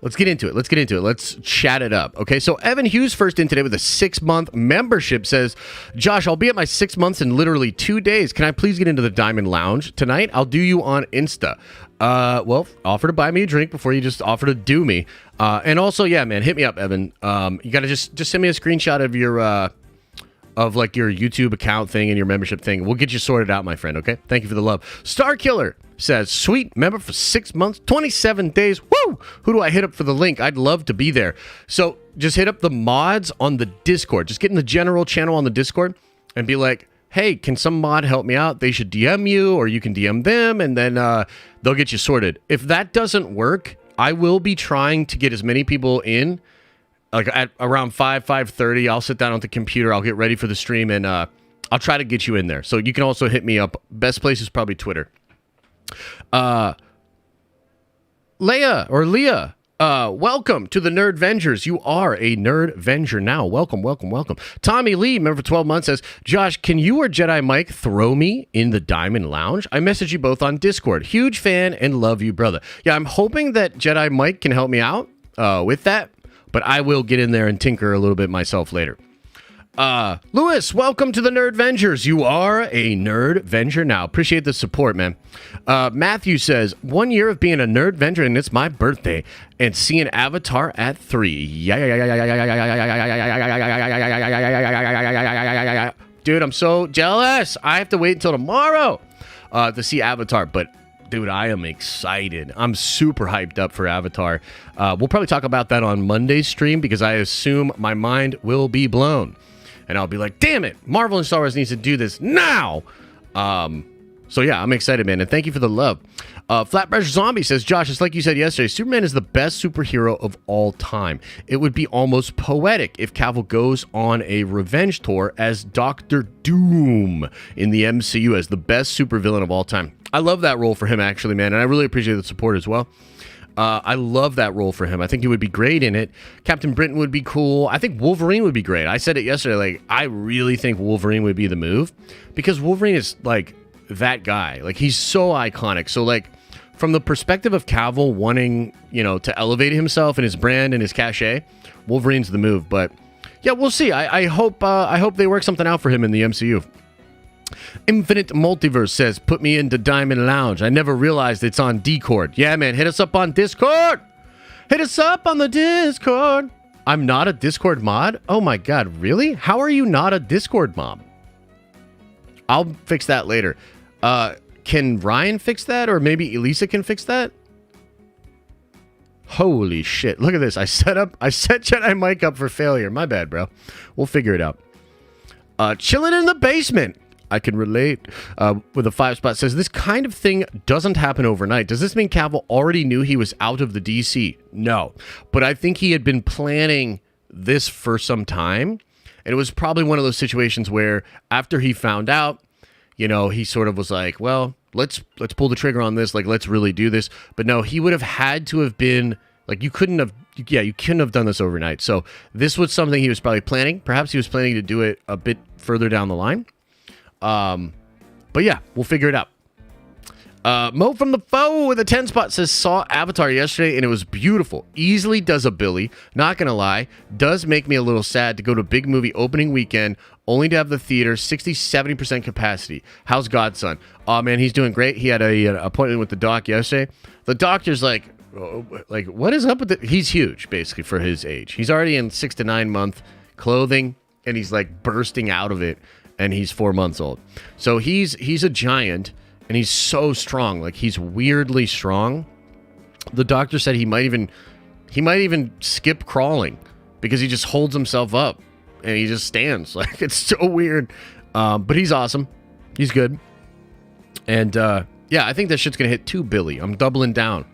Let's get into it. Let's chat it up. Okay, so Evan Hughes first in today with a 6-month membership says, Josh, I'll be at my 6 months in literally 2 days. Can I please get into the Diamond Lounge tonight? I'll do you on Insta. Well, offer to buy me a drink before you just offer to do me. And also, yeah, man, hit me up, Evan. You got to just send me a screenshot of your like your YouTube account thing and your membership thing. We'll get you sorted out, my friend, okay? Thank you for the love. Star Killer says, sweet, member for 6 months, 27 days. Woo! Who do I hit up for the link? I'd love to be there. So just hit up the mods on the Discord. Just get in the general channel on the Discord and be like, hey, can some mod help me out? They should DM you, or you can DM them, and then they'll get you sorted. If that doesn't work, I will be trying to get as many people in, like at around 5:30. I'll sit down on the computer. I'll get ready for the stream, and I'll try to get you in there. So you can also hit me up. Best place is probably Twitter. Leah Welcome to the Nerd Vengers. You are a Nerd Venger now. Welcome. Tommy Lee, member for 12 months, says, Josh, can you or Jedi Mike throw me in the Diamond Lounge? I messaged you both on Discord. Huge fan and love you, brother. Yeah, I'm hoping that Jedi Mike can help me out with that, but I will get in there and tinker a little bit myself later. Lewis, welcome to the Nerd Vengers. You are a Nerd Venger now. Appreciate the support, man. Matthew says, 1 year of being a Nerd Venger, and it's my birthday, and seeing Avatar at 3. Dude, I'm so jealous. I have to wait until tomorrow to see Avatar, but dude, I am excited. I'm super hyped up for Avatar. We'll probably talk about that on Monday's stream because I assume my mind will be blown. And I'll be like, damn it, Marvel and Star Wars needs to do this now. So yeah, I'm excited, man. And thank you for the love. Flatbrush Zombie says, Josh, it's like you said yesterday, Superman is the best superhero of all time. It would be almost poetic if Cavill goes on a revenge tour as Doctor Doom in the MCU as the best supervillain of all time. I love that role for him, actually, man. And I really appreciate the support as well. I love that role for him. I think he would be great in it. Captain Britain would be cool. I think Wolverine would be great. I said it yesterday. Like, I really think Wolverine would be the move because Wolverine is like that guy. Like, he's so iconic. So, like, from the perspective of Cavill wanting, you know, to elevate himself and his brand and his cachet, Wolverine's the move. But yeah, we'll see. I hope they work something out for him in the MCU. Infinite Multiverse says, put me into Diamond Lounge. I never realized it's on Discord. Yeah, man, hit us up on Discord. Hit us up on the Discord. I'm not a Discord mod? Oh my God, really? How are you not a Discord mod? I'll fix that later. Can Ryan fix that? Or maybe Elisa can fix that? Holy shit. Look at this. I set Jedi Mike up for failure. My bad, bro. We'll figure it out. Chilling in the basement. I can relate with a 5 spot. Says, this kind of thing doesn't happen overnight. Does this mean Cavill already knew he was out of the DC? No. But I think he had been planning this for some time. And it was probably one of those situations where after he found out, you know, he sort of was like, well, let's pull the trigger on this. Like, let's really do this. But no, he would have had to have been like, you couldn't have done this overnight. So this was something he was probably planning. Perhaps he was planning to do it a bit further down the line. But yeah, we'll figure it out. Mo from the Foe with a 10 spot says, saw Avatar yesterday and it was beautiful. Easily does a Billy. Not gonna lie, does make me a little sad to go to a big movie opening weekend only to have the theater 60-70% capacity. How's Godson? Oh man, he's doing great. He had an appointment with the doc yesterday. The doctor's like, what is up with it? He's huge, basically, for his age. He's already in 6 to 9 month clothing and he's like bursting out of it. And he's 4 months old. So he's a giant and he's so strong. Like, he's weirdly strong. The doctor said he might even skip crawling because he just holds himself up and he just stands. Like, it's so weird. But he's awesome. He's good. And yeah, I think that shit's gonna hit 2 billion. I'm doubling down,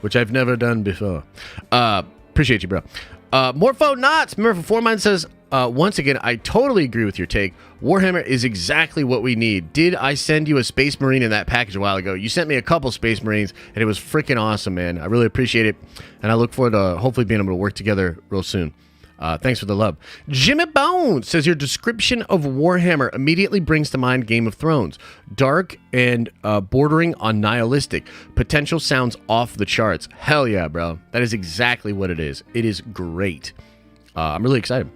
which I've never done before. Appreciate you, bro. Morpho Knots, remember for 4 months says, once again, I totally agree with your take. Warhammer is exactly what we need. Did I send you a Space Marine in that package a while ago? You sent me a couple Space Marines, and it was freaking awesome, man. I really appreciate it, and I look forward to hopefully being able to work together real soon. Thanks for the love. Jimmy Bones says, your description of Warhammer immediately brings to mind Game of Thrones. Dark and bordering on nihilistic. Potential sounds off the charts. Hell yeah, bro. That is exactly what it is. It is great. I'm really excited.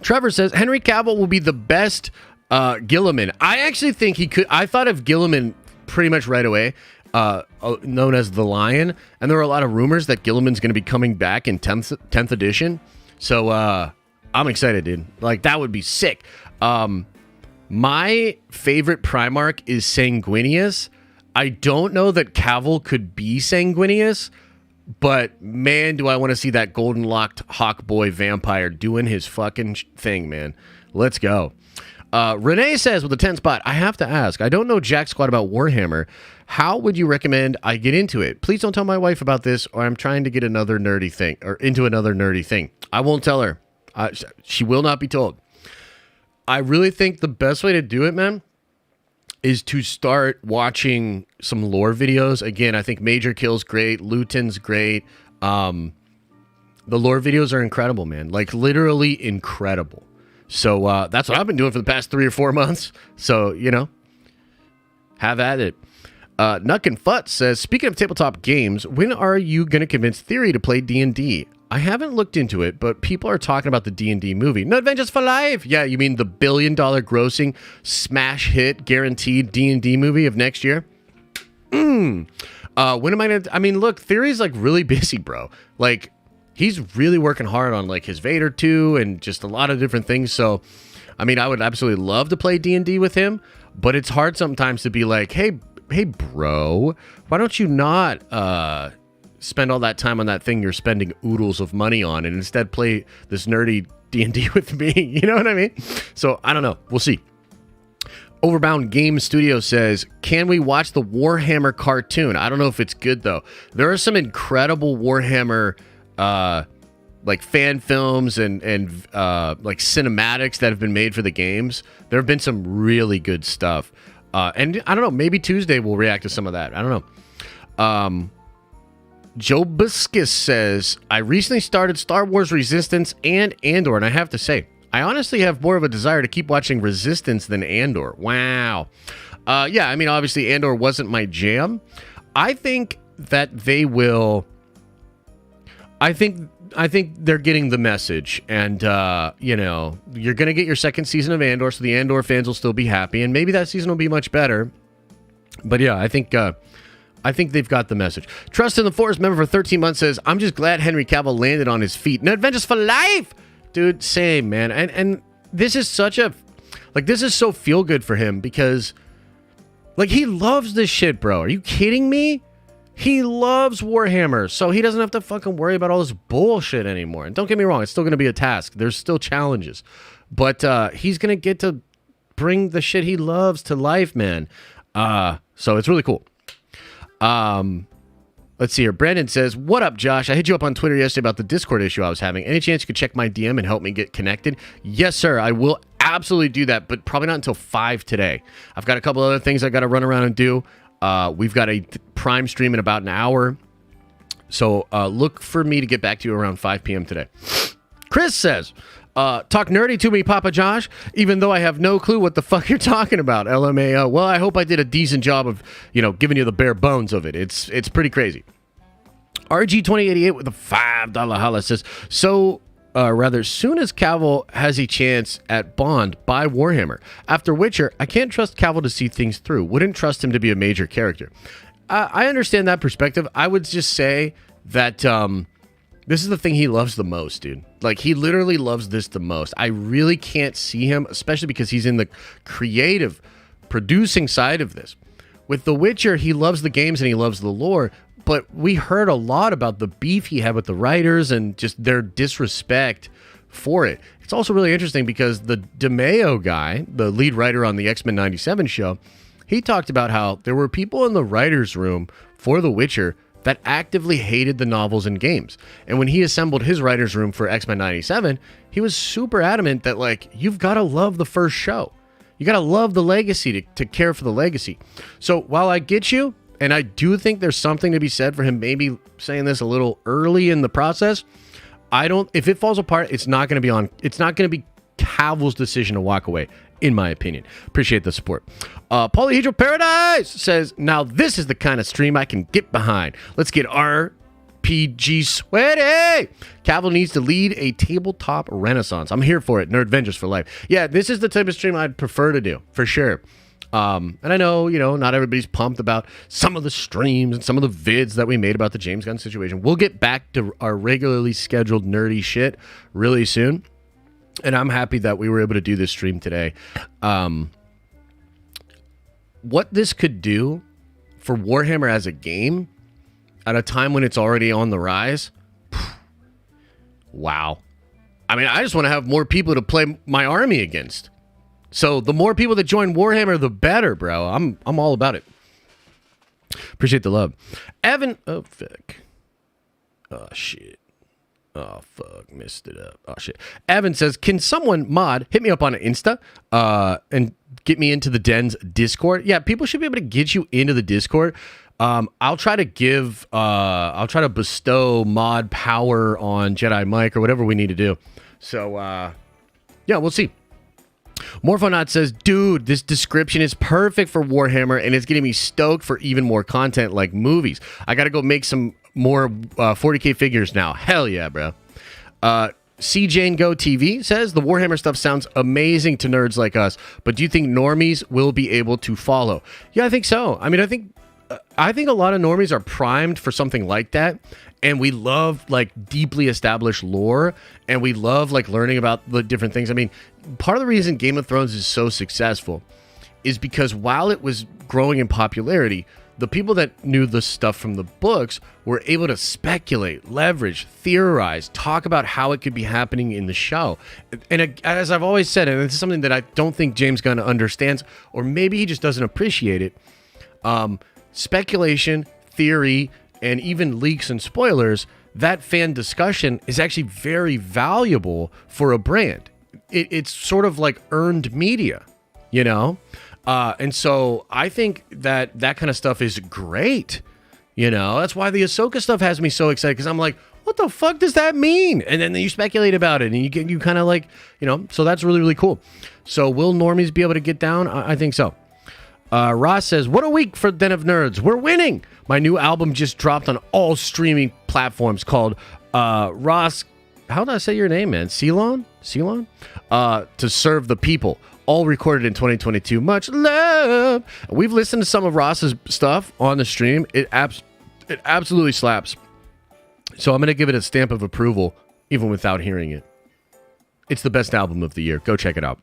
Trevor says, Henry Cavill will be the best Gilliman. I actually think he could. I thought of Gilliman pretty much right away, known as the Lion. And there are a lot of rumors that Gilliman's going to be coming back in 10th edition. So I'm excited, dude. Like, that would be sick. My favorite Primarch is Sanguinius. I don't know that Cavill could be Sanguinius, but man, do I want to see that golden locked hawk boy vampire doing his fucking thing, man. Let's go. Renee says with a 10 spot, I have to ask, I don't know jack squat about Warhammer. How would you recommend I get into it? Please don't tell my wife about this, or I'm trying to get into another nerdy thing. I won't tell her. She will not be told. I really think the best way to do it, man, is to start watching some lore videos. Again, I think Major Kill's great. Luton's great. The lore videos are incredible, man. Like, literally incredible. So that's what I've been doing for the past 3 or 4 months. So, have at it. Nuck and Futz says, speaking of tabletop games, when are you going to convince Theory to play D&D? I haven't looked into it, but people are talking about the D&D movie. No Adventures for Life! Yeah, you mean the $1 billion grossing smash hit guaranteed D&D movie of next year? When am I going to... I mean, look, Theory's like really busy, bro. Like, he's really working hard on like his Vader 2 and just a lot of different things. So, I mean, I would absolutely love to play D&D with him, but it's hard sometimes to be like, hey, bro, why don't you not spend all that time on that thing you're spending oodles of money on and instead play this nerdy D&D with me? You know what I mean? So, I don't know. We'll see. Overbound Game Studio says, can we watch the Warhammer cartoon? I don't know if it's good, though. There are some incredible Warhammer like fan films and like cinematics that have been made for the games. There have been some really good stuff. And I don't know, maybe Tuesday we'll react to some of that. I don't know. Joe Buscus says, I recently started Star Wars Resistance and Andor, and I have to say, I honestly have more of a desire to keep watching Resistance than Andor. Wow. Yeah, I mean, obviously Andor wasn't my jam. I think that they will... I think they're getting the message, and you're gonna get your second season of Andor, so the Andor fans will still be happy, and maybe that season will be much better. But yeah, I think they've got the message. Trust in the Forest member for 13 months says, I'm just glad Henry Cavill landed on his feet. No Adventures for Life, dude. Same, man. And this is such a this is so feel good for him because he loves this shit, bro. Are you kidding me? He loves Warhammer, so he doesn't have to fucking worry about all this bullshit anymore. And don't get me wrong, it's still going to be a task. There's still challenges. But he's going to get to bring the shit he loves to life, man. So it's really cool. Let's see here. Brandon says, what up, Josh? I hit you up on Twitter yesterday about the Discord issue I was having. Any chance you could check my DM and help me get connected? Yes, sir. I will absolutely do that, but probably not until 5 today. I've got a couple other things I got to run around and do. We've got a Prime stream in about an hour. So look for me to get back to you around 5 p.m. today. Chris says, talk nerdy to me, Papa Josh, even though I have no clue what the fuck you're talking about, LMAO. Well, I hope I did a decent job of, giving you the bare bones of it. It's pretty crazy. RG2088 with a $5 holla says, soon as Cavill has a chance at Bond, buy Warhammer. After Witcher, I can't trust Cavill to see things through. Wouldn't trust him to be a major character. I understand that perspective. I would just say that this is the thing he loves the most, dude. Like, he literally loves this the most. I really can't see him, especially because he's in the creative, producing side of this. With The Witcher, he loves the games and he loves the lore, but we heard a lot about the beef he had with the writers and just their disrespect for it. It's also really interesting because the DeMeo guy, the lead writer on the X-Men 97 show, he talked about how there were people in the writer's room for The Witcher that actively hated the novels and games. And when he assembled his writer's room for X-Men 97, he was super adamant that, you've got to love the first show. You got to love the legacy to care for the legacy. So while I get you, and I do think there's something to be said for him maybe saying this a little early in the process, if it falls apart, it's not going to be Cavill's decision to walk away, in my opinion. Appreciate the support. Polyhedral Paradise says, now this is the kind of stream I can get behind. Let's get RPG sweaty. Cavill needs to lead a tabletop renaissance. I'm here for it. Nerd Avengers for life. Yeah, this is the type of stream I'd prefer to do, for sure. And I know, not everybody's pumped about some of the streams and some of the vids that we made about the James Gunn situation. We'll get back to our regularly scheduled nerdy shit really soon. And I'm happy that we were able to do this stream today. What this could do for Warhammer as a game at a time when it's already on the rise, wow. I mean, I just want to have more people to play my army against. So the more people that join Warhammer, the better, bro. I'm all about it. Appreciate the love. Evan, oh, fuck. Oh, shit. Oh, fuck. Missed it up. Oh, shit. Evan says, can someone hit me up on Insta and get me into the Den's Discord? Yeah, people should be able to get you into the Discord. I'll try to bestow mod power on Jedi Mike or whatever we need to do. So, yeah, we'll see. Morphonaut says, dude, this description is perfect for Warhammer, and it's getting me stoked for even more content like movies. I got to go make some more 40K figures now. Hell yeah, bro. CJane Go TV says, the Warhammer stuff sounds amazing to nerds like us, but do you think normies will be able to follow? Yeah, I think so. I mean, I think a lot of normies are primed for something like that, and we love like deeply established lore, and we love like learning about the different things. I mean, part of the reason Game of Thrones is so successful is because while it was growing in popularity, the people that knew the stuff from the books were able to speculate, leverage, theorize, talk about how it could be happening in the show. And as I've always said, and this is something that I don't think James Gunn understands, or maybe he just doesn't appreciate it, speculation, theory, and even leaks and spoilers, that fan discussion is actually very valuable for a brand. It's sort of like earned media, you know? And so I think that kind of stuff is great. You know, that's why the Ahsoka stuff has me so excited, because I'm like, what the fuck does that mean? And then you speculate about it, and you kind of like, you know, so that's really, really cool. So will normies be able to get down? I think so. Ross says, what a week for Den of Nerds. We're winning. My new album just dropped on all streaming platforms called Ross. How did I say your name, man? Ceylon? To Serve the People. All recorded in 2022. Much love. We've listened to some of Ross's stuff on the stream. It absolutely slaps. So I'm going to give it a stamp of approval, even without hearing it. It's the best album of the year. Go check it out.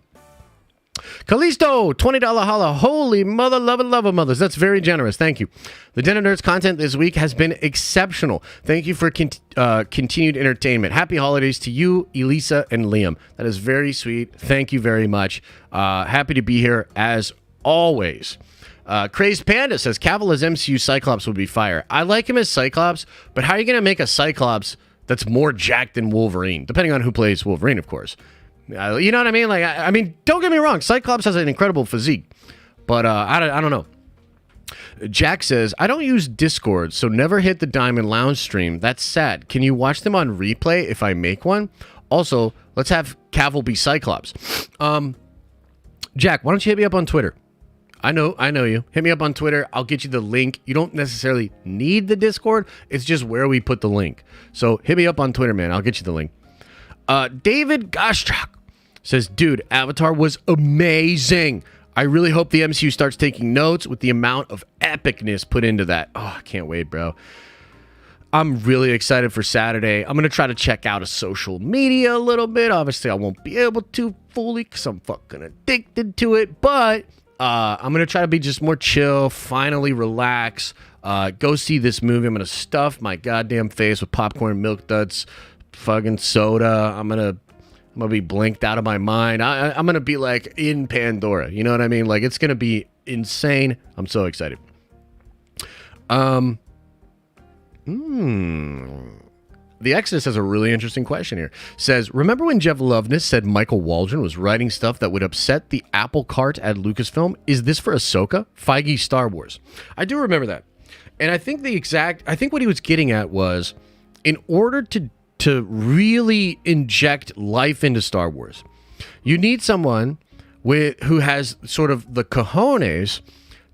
Callisto, $20 holla. Holy mother, love mothers. That's very generous. Thank you. The Den of Nerds content this week has been exceptional. Thank you for continued entertainment. Happy holidays to you, Elisa, and Liam. That is very sweet. Thank you very much. Happy to be here as always. Crazed Panda says, Cavill as MCU Cyclops would be fire. I like him as Cyclops, but how are you going to make a Cyclops that's more jacked than Wolverine? Depending on who plays Wolverine, of course. You know what I mean? Like, I mean, don't get me wrong. Cyclops has an incredible physique, but I don't know. Jack says, I don't use Discord, so never hit the Diamond Lounge stream. That's sad. Can you watch them on replay if I make one? Also, let's have Cavill be Cyclops. Jack, why don't you hit me up on Twitter? I know you. Hit me up on Twitter. I'll get you the link. You don't necessarily need the Discord. It's just where we put the link. So hit me up on Twitter, man. I'll get you the link. David Goshchak says, dude, Avatar was amazing. I really hope the MCU starts taking notes with the amount of epicness put into that. Oh, I can't wait, bro. I'm really excited for Saturday. I'm going to try to check out a social media a little bit. Obviously, I won't be able to fully because I'm fucking addicted to it. But I'm going to try to be just more chill, finally relax, go see this movie. I'm going to stuff my goddamn face with popcorn, milk duds, fucking soda. I'm gonna be blinked out of my mind. I'm gonna be like in Pandora. You know what I mean? Like, it's gonna be insane. I'm so excited. The Exodus has a really interesting question here. Says, remember when Jeff Loveness said Michael Waldron was writing stuff that would upset the apple cart at Lucasfilm? Is this for Ahsoka? Feige Star Wars. I do remember that. And I think what he was getting at was, in order to really inject life into Star Wars, you need someone who has sort of the cojones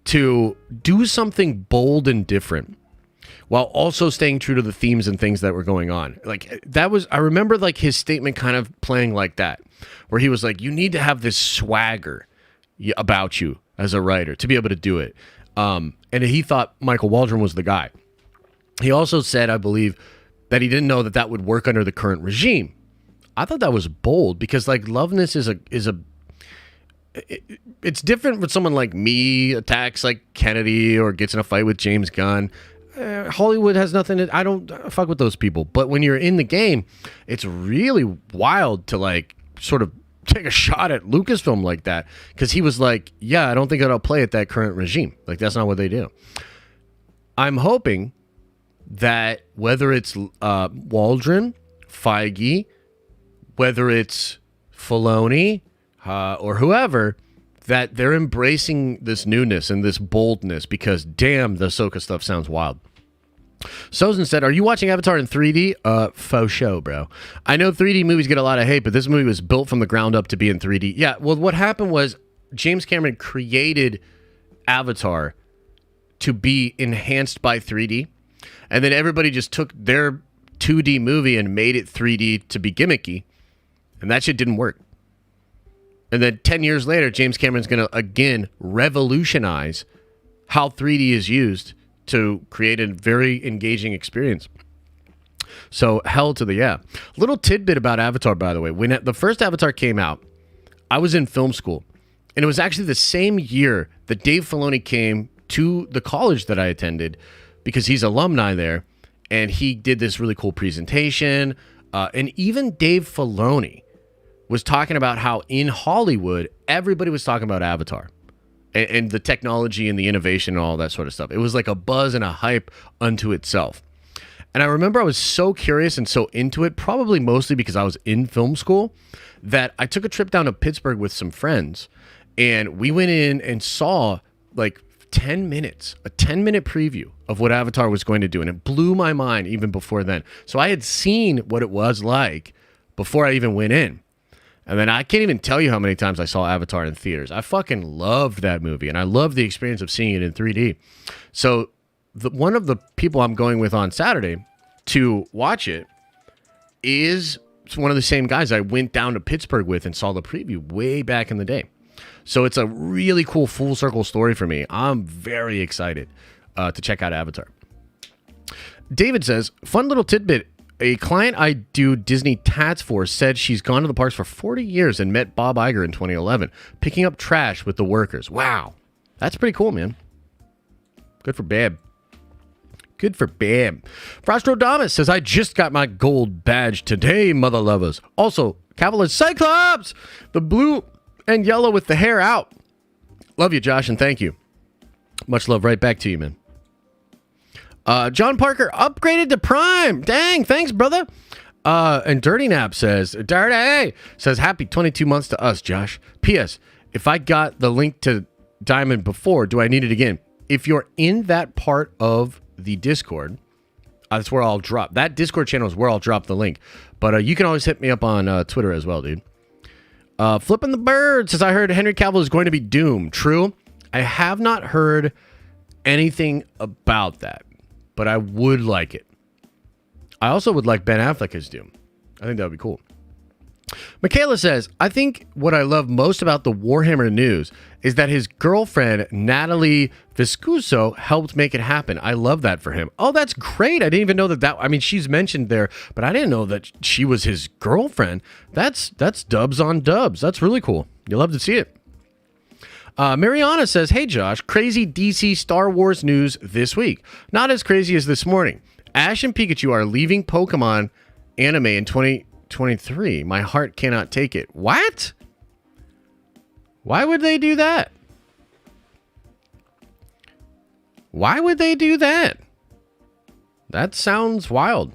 to do something bold and different while also staying true to the themes and things that were going on. Like, I remember like his statement kind of playing like that, where he was like, you need to have this swagger about you as a writer to be able to do it. And he thought Michael Waldron was the guy. He also said, I believe, that he didn't know that would work under the current regime. I thought that was bold, because like Loveness it's different when someone like me attacks like Kennedy or gets in a fight with James Gunn. Hollywood has nothing I don't fuck with those people. But when you're in the game, it's really wild to like sort of take a shot at Lucasfilm like that, because he was like, yeah, I don't think it'll play at that current regime. Like, that's not what they do. I'm hoping that whether it's Waldron, Feige, whether it's Filoni, or whoever, that they're embracing this newness and this boldness because damn, the Ahsoka stuff sounds wild. Sozin said, are you watching Avatar in 3D? Faux show, bro. I know 3D movies get a lot of hate, but this movie was built from the ground up to be in 3D. Yeah, well, what happened was James Cameron created Avatar to be enhanced by 3D, and then everybody just took their 2D movie and made it 3D to be gimmicky, and that shit didn't work. And then 10 years later, James Cameron's going to, again, revolutionize how 3D is used to create a very engaging experience. So, hell to the yeah. Little tidbit about Avatar, by the way. When the first Avatar came out, I was in film school. And it was actually the same year that Dave Filoni came to the college that I attended because he's alumni there. And he did this really cool presentation. And even Dave Filoni was talking about how in Hollywood, everybody was talking about Avatar and the technology and the innovation and all that sort of stuff. It was like a buzz and a hype unto itself. And I remember I was so curious and so into it, probably mostly because I was in film school, that I took a trip down to Pittsburgh with some friends. And we went in and saw like 10 minutes, a 10-minute preview of what Avatar was going to do. And it blew my mind even before then. So I had seen what it was like before I even went in. And then I can't even tell you how many times I saw Avatar in theaters. I fucking loved that movie, and I loved the experience of seeing it in 3D. So one of the people I'm going with on Saturday to watch it is one of the same guys I went down to Pittsburgh with and saw the preview way back in the day. So it's a really cool full circle story for me. I'm very excited to check out Avatar. David says, fun little tidbit. A client I do Disney tats for said she's gone to the parks for 40 years and met Bob Iger in 2011, picking up trash with the workers. Wow. That's pretty cool, man. Good for Bab. Good for Bab. Frostrodamus says, I just got my gold badge today, mother lovers. Also, CAVILL is Cyclops, the blue and yellow with the hair out. Love you, Josh, and thank you. Much love right back to you, man. John Parker upgraded to Prime. Dang, thanks, brother. And Dirty Nap says, happy 22 months to us, Josh. P.S. If I got the link to Diamond before, do I need it again? If you're in that part of the Discord, that's where I'll drop. That Discord channel is where I'll drop the link. But you can always hit me up on Twitter as well, dude. Flipping the Bird says, I heard Henry Cavill is going to be Doom. True. I have not heard anything about that, but I would like it. I also would like Ben Affleck as Doom. I think that would be cool. Michaela says, I think what I love most about the Warhammer news is that his girlfriend, Natalie Viscuso, helped make it happen. I love that for him. Oh, that's great. I didn't even know that. I mean, she's mentioned there, but I didn't know that she was his girlfriend. That's dubs on dubs. That's really cool. You love to see it. Mariana says, hey, Josh, crazy DC Star Wars news this week. Not as crazy as this morning. Ash and Pikachu are leaving Pokemon anime in 2023. My heart cannot take it. What? Why would they do that? Why would they do that? That sounds wild.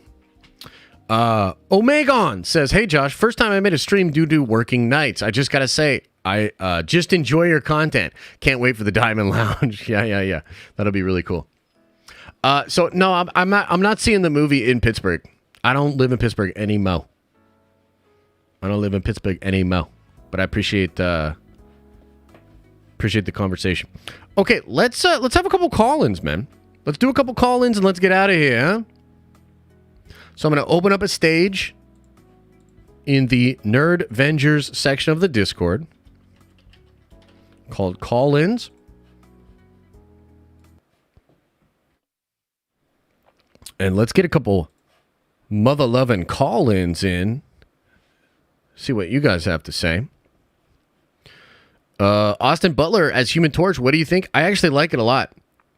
Omegon says, hey, Josh, first time I made a stream due to working nights. I just got to say, I just enjoy your content. Can't wait for the Diamond Lounge. Yeah. That'll be really cool. So no, I'm not seeing the movie in Pittsburgh. I don't live in Pittsburgh anymore. But I appreciate the conversation. Okay, let's have a couple call-ins, man. Let's do a couple call-ins and let's get out of here. Huh? So I'm going to open up a stage in the Nerd Vengers section of the Discord called Call-Ins. And let's get a couple mother-loving call-ins in. See what you guys have to say. Austin Butler as Human Torch, what do you think? I actually like it a lot.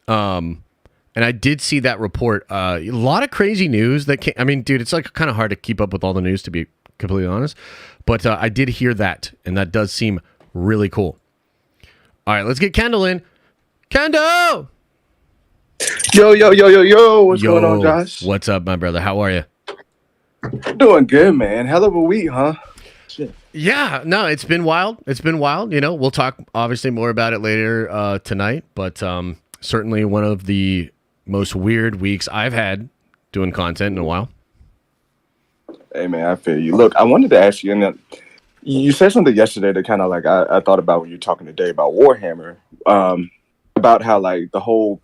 And I did see that report. A lot of crazy news that came. I mean, dude, it's like kind of hard to keep up with all the news, to be completely honest. But I did hear that, and that does seem really cool. All right, let's get Kendall in. Kendall! Yo, what's going on, Josh? What's up, my brother? How are you? Doing good, man. Hell of a week, huh? Shit. Yeah, no, it's been wild. It's been wild. You know, we'll talk obviously more about it later tonight, but certainly one of the most weird weeks I've had doing content in a while. Hey man, I feel you. Look, I wanted to ask you, and you said something yesterday that kind of like I thought about when you were talking today about Warhammer, about how like the whole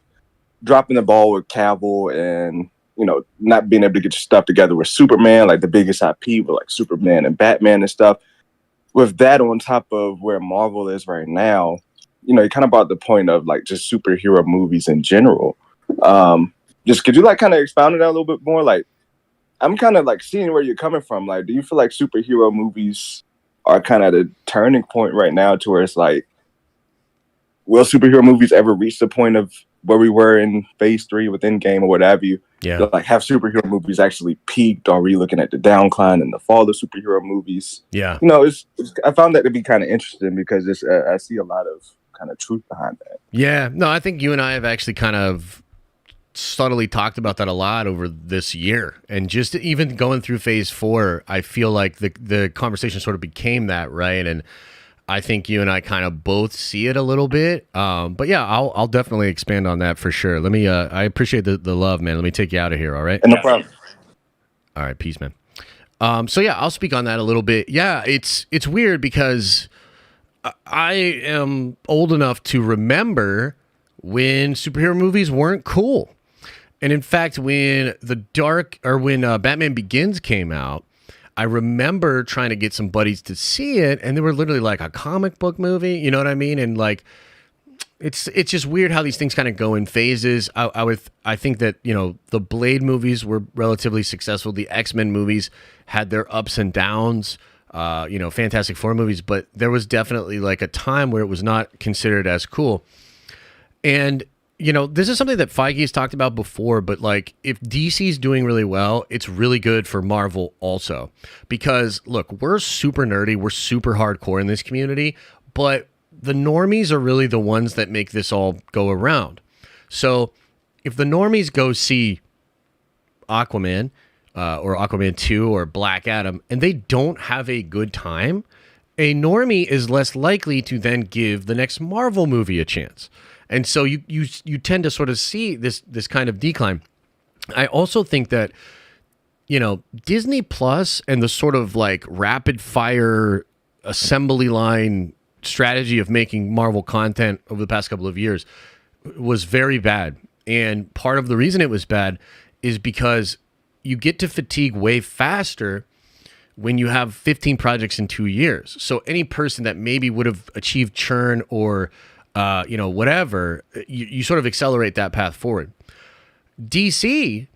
dropping the ball with Cavill and not being able to get your stuff together with Superman, like the biggest IP with like Superman and Batman and stuff. With that on top of where Marvel is right now, you kind of brought the point of like just superhero movies in general. Just could you like kind of expound on that a little bit more? Like, I'm kind of like seeing where you're coming from. Like, do you feel like superhero movies are kind of at a turning point right now to where it's like, will superhero movies ever reach the point of where we were in phase 3 with Endgame or what have you? Yeah. Like, have superhero movies actually peaked? Are we looking at the downcline and the fall of superhero movies? Yeah. I found that to be kind of interesting because I see a lot of kind of truth behind that. Yeah. No, I think you and I have actually kind of subtly talked about that a lot over this year. And just even going through phase 4, I feel like the conversation sort of became that, right? And I think you and I kind of both see it a little bit. But yeah, I'll definitely expand on that for sure. Let me, I appreciate the love, man. Let me take you out of here. All right. No problem. All right. Peace, man. So yeah, I'll speak on that a little bit. Yeah. It's weird because I am old enough to remember when superhero movies weren't cool. And in fact, when Batman Begins came out, I remember trying to get some buddies to see it, and they were literally like a comic book movie. You know what I mean? And like, it's just weird how these things kind of go in phases. I think that the Blade movies were relatively successful. The X-Men movies had their ups and downs. Fantastic Four movies, but there was definitely like a time where it was not considered as cool. And this is something that Feige has talked about before, but like if DC's doing really well, it's really good for Marvel also. Because look, we're super nerdy, we're super hardcore in this community, but the normies are really the ones that make this all go around. So if the normies go see Aquaman or Aquaman 2 or Black Adam and they don't have a good time, a normie is less likely to then give the next Marvel movie a chance. And so you tend to sort of see this kind of decline. I also think that, Disney Plus and the sort of like rapid fire assembly line strategy of making Marvel content over the past couple of years was very bad. And part of the reason it was bad is because you get to fatigue way faster when you have 15 projects in 2 years. So any person that maybe would have achieved churn or whatever, you sort of accelerate that path forward. DC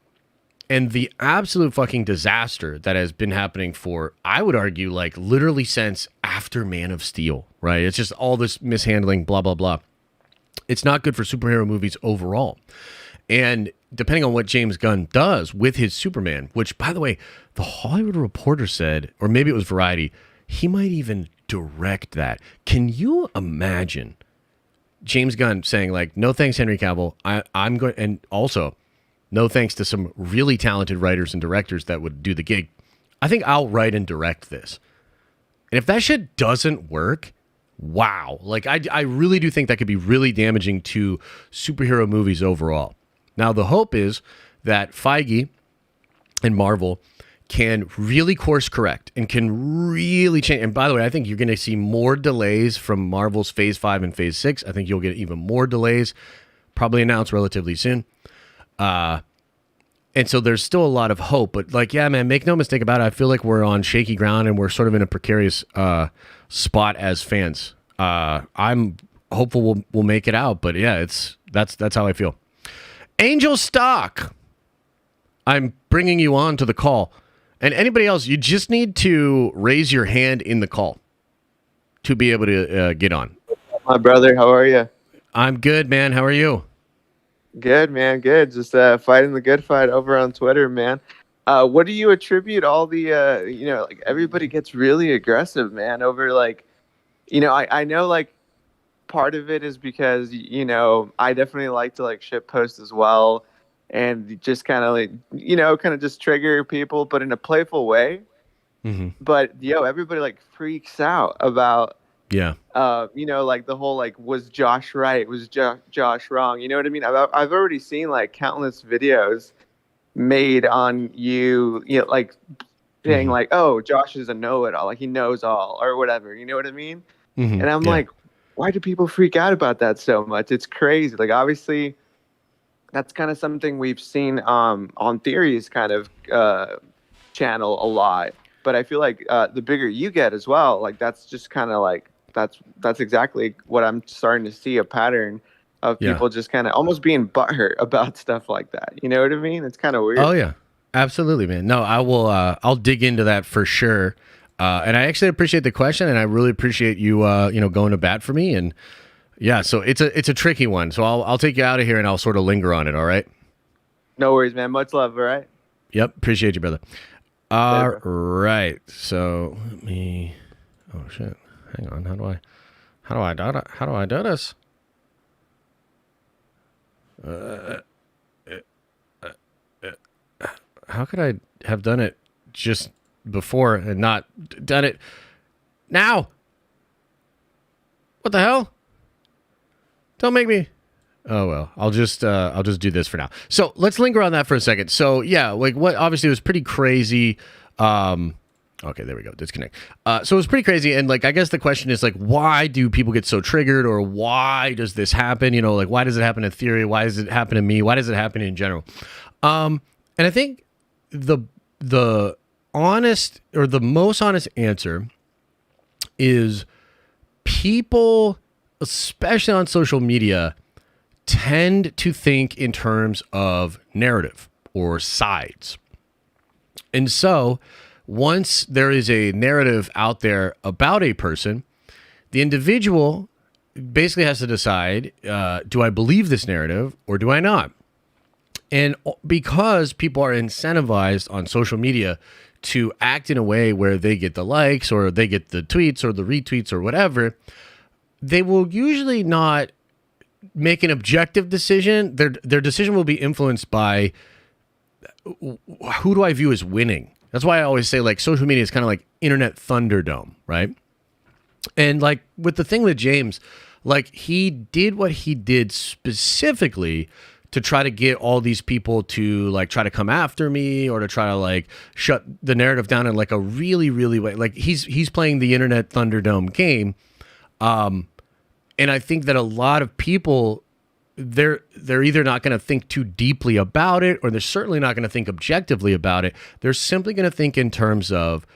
and the absolute fucking disaster that has been happening for, I would argue, like literally since after Man of Steel, right? It's just all this mishandling, blah, blah, blah. It's not good for superhero movies overall. And depending on what James Gunn does with his Superman, which, by the way, the Hollywood Reporter said, or maybe it was Variety, he might even direct that. Can you imagine James Gunn saying like, no thanks, Henry Cavill. I'm going, and also no thanks to some really talented writers and directors that would do the gig. I think I'll write and direct this. And if that shit doesn't work, wow. Like I really do think that could be really damaging to superhero movies overall. Now the hope is that Feige and Marvel can really course correct and can really change. And by the way, I think you're going to see more delays from Marvel's Phase 5 and Phase 6. I think you'll get even more delays, probably announced relatively soon. And so there's still a lot of hope. But like, yeah, man, make no mistake about it. I feel like we're on shaky ground and we're sort of in a precarious spot as fans. I'm hopeful we'll make it out. But yeah, that's how I feel. Angel Stock, I'm bringing you on to the call. And anybody else, you just need to raise your hand in the call to be able to get on. My brother, how are you? I'm good, man. How are you? Good, man. Good. Just fighting the good fight over on Twitter, man. What do you attribute all the, like everybody gets really aggressive, man, over like, I know like part of it is because, I definitely like to like shit post as well. And just kind of like, kind of just trigger people, but in a playful way. but everybody like freaks out about Yeah. like the whole like, was Josh right? Was Josh wrong? You know what I mean? I've already seen like countless videos made on like saying like, oh, Josh is a know-it-all, like he knows all or whatever. You know what I mean? And I'm like, why do people freak out about that so much? It's crazy. Like obviously, that's kind of something we've seen on Theory's kind of channel a lot. But I feel like the bigger you get as well, like that's just kind of like that's exactly what I'm starting to see, a pattern of people just kind of almost being butthurt about stuff like that. You know what I mean? It's kind of weird. Oh yeah, absolutely, man. No, I will. I'll dig into that for sure. And I actually appreciate the question, and I really appreciate you, going to bat for me. And yeah, so it's a tricky one. So I'll take you out of here, and I'll sort of linger on it. All right. No worries, man. Much love. All right. Yep. Appreciate you, brother. All right. So let me. Oh shit. Hang on. How do I do this? How could I have done it just before and not done it now? What the hell? Don't make me. Oh well, I'll just do this for now. So let's linger on that for a second. So yeah, like what obviously was pretty crazy. Okay, there we go. Disconnect. So it was pretty crazy, and like I guess the question is like, why do people get so triggered, or why does this happen? Like why does it happen in Theory? Why does it happen to me? Why does it happen in general? And I think the honest or the most honest answer is people, especially on social media, tend to think in terms of narrative or sides. And so once there is a narrative out there about a person, the individual basically has to decide, do I believe this narrative or do I not? And because people are incentivized on social media to act in a way where they get the likes or they get the tweets or the retweets or whatever, they will usually not make an objective decision. Their decision will be influenced by who do I view as winning. That's why I always say like social media is kind of like internet Thunderdome, right? And like with the thing with James, like he did what he did specifically to try to get all these people to like try to come after me or to try to like shut the narrative down in like a really, really way. Like he's playing the internet Thunderdome game. And I think that a lot of people, they're either not going to think too deeply about it, or they're certainly not going to think objectively about it. They're simply going to think in terms of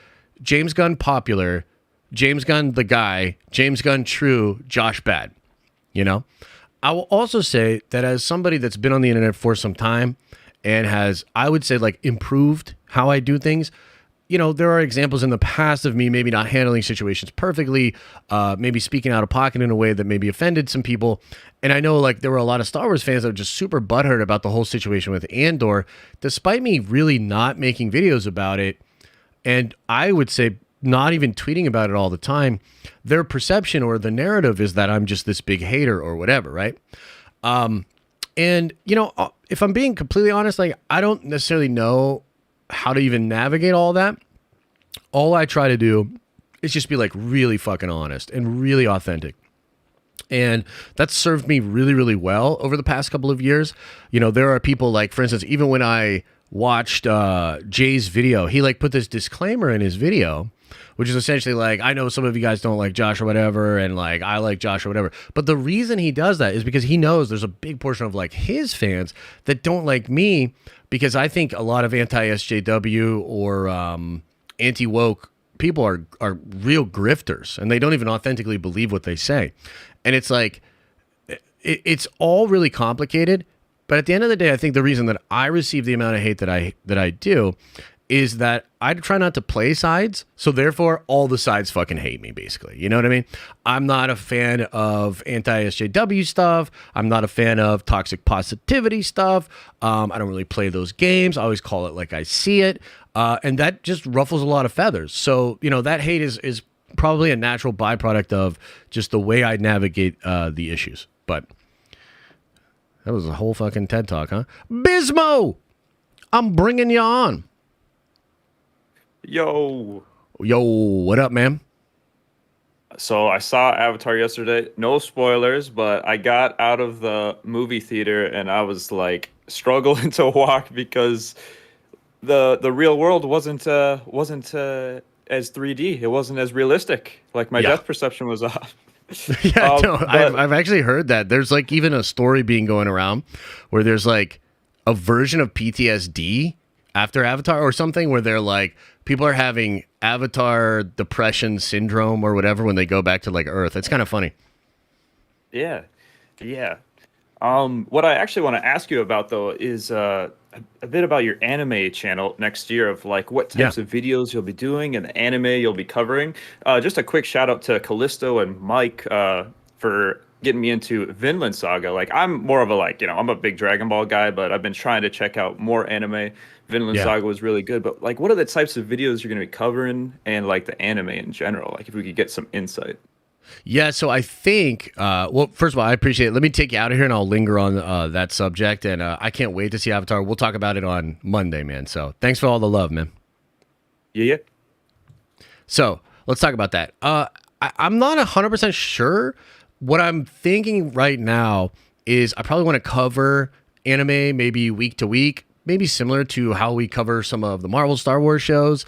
James Gunn popular, James Gunn the guy, James Gunn true, Josh bad. I will also say that as somebody that's been on the internet for some time and has, I would say, like improved how I do things, there are examples in the past of me maybe not handling situations perfectly, maybe speaking out of pocket in a way that maybe offended some people. And I know like there were a lot of Star Wars fans that were just super butthurt about the whole situation with Andor, despite me really not making videos about it. And I would say not even tweeting about it all the time. Their perception or the narrative is that I'm just this big hater or whatever, right? And, if I'm being completely honest, like I don't necessarily know how to even navigate all that. All I try to do is just be like really fucking honest and really authentic. And that's served me really, really well over the past couple of years. There are people like, for instance, even when I watched Jay's video, he like put this disclaimer in his video, which is essentially like, I know some of you guys don't like Josh or whatever, and like I like Josh or whatever. But the reason he does that is because he knows there's a big portion of like his fans that don't like me, because I think a lot of anti-SJW or anti-woke people are real grifters, and they don't even authentically believe what they say. And it's like, it's all really complicated. But at the end of the day, I think the reason that I receive the amount of hate that I do is that I try not to play sides. So therefore, all the sides fucking hate me, basically. You know what I mean? I'm not a fan of anti-SJW stuff. I'm not a fan of toxic positivity stuff. I don't really play those games. I always call it like I see it. And that just ruffles a lot of feathers. So, that hate is probably a natural byproduct of just the way I navigate the issues. But that was a whole fucking TED Talk, huh? Bismo! I'm bringing you on. Yo. Yo, what up, man? So I saw Avatar yesterday. No spoilers, but I got out of the movie theater and I was like struggling to walk because the real world wasn't as 3D. It wasn't as realistic. Like my depth perception was off. Yeah, no, I've actually heard that. There's like even a story being going around where there's like a version of PTSD after Avatar or something where they're like people are having Avatar depression syndrome or whatever when they go back to like Earth. It's kind of funny. Yeah. What I actually want to ask you about though is a bit about your anime channel next year of like what types of videos you'll be doing and the anime you'll be covering. Just a quick shout out to Callisto and Mike for getting me into Vinland Saga. Like I'm more of a I'm a big Dragon Ball guy, but I've been trying to check out more anime. Vinland Saga was really good, but like what are the types of videos you're going to be covering and like the anime in general? Like if we could get some insight. Yeah, so I think, well, first of all, I appreciate it. Let me take you out of here and I'll linger on that subject. And I can't wait to see Avatar. We'll talk about it on Monday, man. So thanks for all the love, man. Yeah. So let's talk about that. I'm not 100% sure. What I'm thinking right now is I probably want to cover anime maybe week to week, maybe similar to how we cover some of the Marvel Star Wars shows.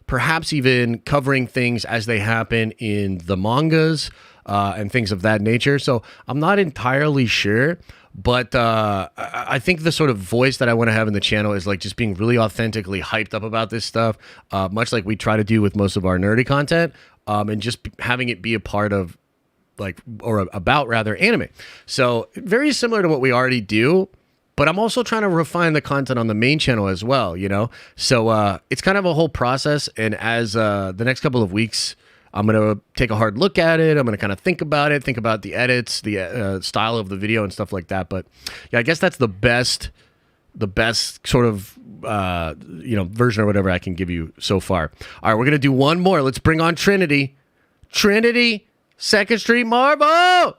Perhaps even covering things as they happen in the mangas and things of that nature. So I'm not entirely sure, but I think the sort of voice that I want to have in the channel is like just being really authentically hyped up about this stuff, much like we try to do with most of our nerdy content, and just having it be a part of about anime. So very similar to what we already do. But I'm also trying to refine the content on the main channel as well, you know? So it's kind of a whole process. And as the next couple of weeks, I'm going to take a hard look at it. I'm going to kind of think about it, think about the edits, the style of the video and stuff like that. But yeah, I guess that's the best sort of, version or whatever I can give you so far. All right, we're going to do one more. Let's bring on Trinity. Trinity, 2nd Street Marvel.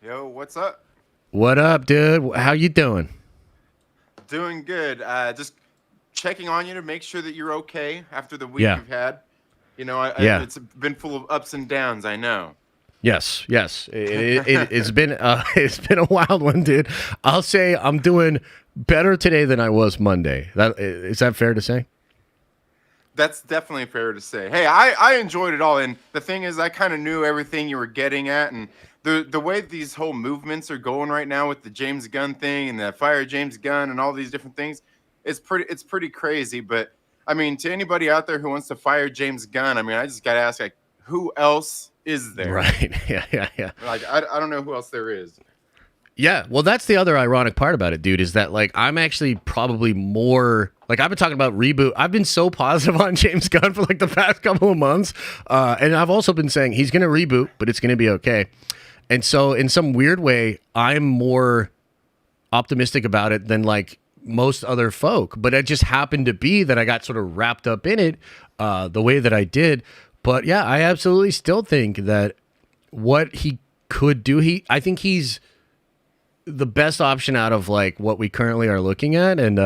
Yo, what's up? What up, dude? How you doing? Doing good. Just checking on you to make sure that you're okay after the week you've had. You know, it's been full of ups and downs, I know. Yes. It's been a wild one, dude. I'll say I'm doing better today than I was Monday. Is that fair to say? That's definitely fair to say. Hey, I enjoyed it all, and the thing is, I kind of knew everything you were getting at, and the way these whole movements are going right now with the James Gunn thing and the fire James Gunn and all these different things, it's pretty crazy. But I mean, to anybody out there who wants to fire James Gunn, I mean, I just got to ask, like, who else is there? Right. Yeah. Like, I don't know who else there is. Yeah. Well, that's the other ironic part about it, dude, is that like I'm actually probably more like I've been talking about reboot. I've been so positive on James Gunn for like the past couple of months. And I've also been saying he's going to reboot, but it's going to be okay. And so in some weird way, I'm more optimistic about it than like most other folk. But it just happened to be that I got sort of wrapped up in it the way that I did. But yeah, I absolutely still think that what he could do, I think he's the best option out of like what we currently are looking at. And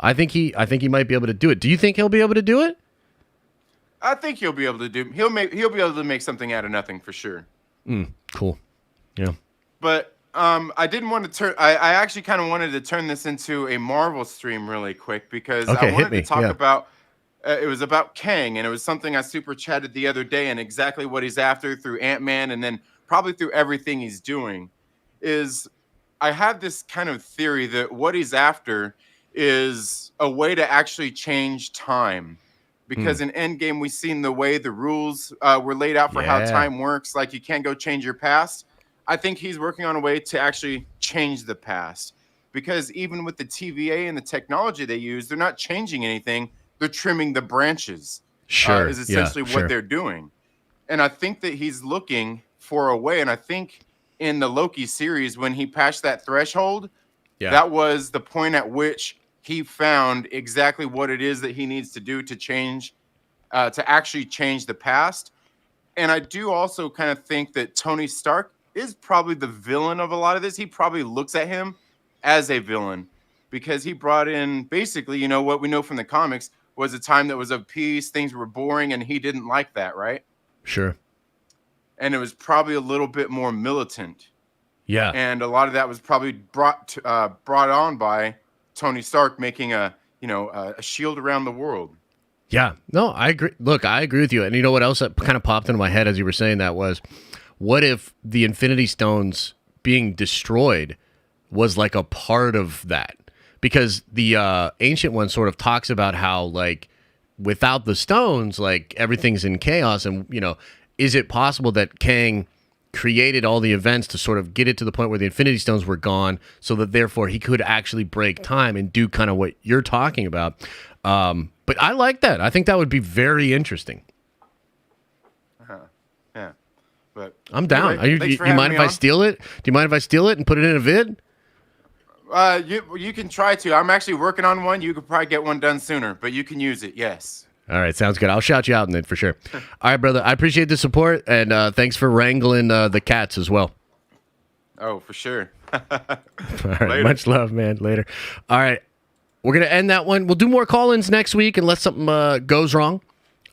I think he might be able to do it. Do you think he'll be able to do it? I think he'll be able to do. He'll be able to make something out of nothing for sure. Cool. Yeah. But I didn't want to turn. I actually kind of wanted to turn this into a Marvel stream really quick because I wanted to talk about. It was about Kang, and it was something I super chatted the other day, and exactly what he's after through Ant-Man, and then probably through everything he's doing. Is I have this kind of theory that what he's after is a way to actually change time. Because in Endgame, we've seen the way the rules were laid out for how time works. Like, you can't go change your past. I think he's working on a way to actually change the past. Because even with the TVA and the technology they use, they're not changing anything. They're trimming the branches. Sure. Is essentially what they're doing. And I think that he's looking for a way. And I think in the Loki series, when he passed that threshold, that was the point at which he found exactly what it is that he needs to do to change, to actually change the past. And I do also kind of think that Tony Stark is probably the villain of a lot of this. He probably looks at him as a villain because he brought in basically, you know, what we know from the comics, was a time that was of peace. Things were boring, and he didn't like that, right? Sure. And it was probably a little bit more militant. Yeah. And a lot of that was probably brought on by Tony Stark making a shield around the world. Yeah. No, I agree. Look, I agree with you. And you know what else that kind of popped into my head as you were saying that was, what if the Infinity Stones being destroyed was like a part of that? Because the Ancient One sort of talks about how, like, without the stones, like, everything's in chaos. And, is it possible that Kang created all the events to sort of get it to the point where the Infinity Stones were gone, so that therefore he could actually break time and do kind of what you're talking about? But I like that. I think that would be very interesting. Yeah. But I'm down. anyway, you mind if I steal it? Do you mind if I steal it and put it in a vid? You can try to. I'm actually working on one. You could probably get one done sooner, but you can use it. Yes. All right, sounds good. I'll shout you out in it for sure. All right, brother. I appreciate the support, and thanks for wrangling the cats as well. Oh, for sure. All right, much love, man. Later. All right, we're gonna end that one. We'll do more call-ins next week unless something goes wrong.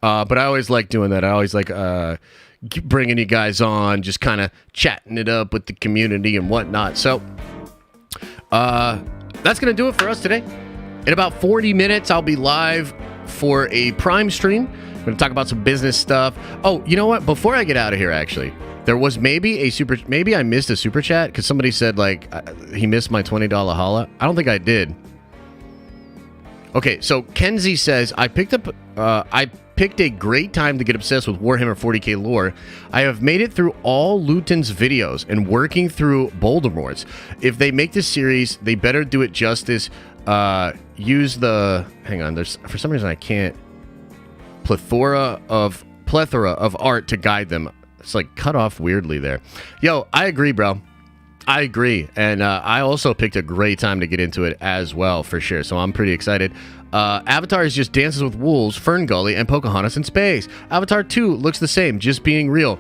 But I always like doing that. I always like bringing you guys on, just kind of chatting it up with the community and whatnot. So that's gonna do it for us today. In about 40 minutes, I'll be live for a Prime stream. I'm going to talk about some business stuff. Oh, you know what? Before I get out of here, actually, there was maybe I missed a super chat because somebody said, like, he missed my $20 holla. I don't think I did. Okay, so Kenzie says, I picked a great time to get obsessed with Warhammer 40k lore. I have made it through all Luton's videos and working through Voldemort's. If they make this series, they better do it justice. Use the there's for some reason I can't plethora of art to guide them. It's like cut off weirdly there. Yo, I agree, bro. I agree. And I also picked a great time to get into it as well, for sure. So I'm pretty excited. Avatar is just Dances with Wolves, Fern Gully, and Pocahontas in space. Avatar 2 looks the same, just being real.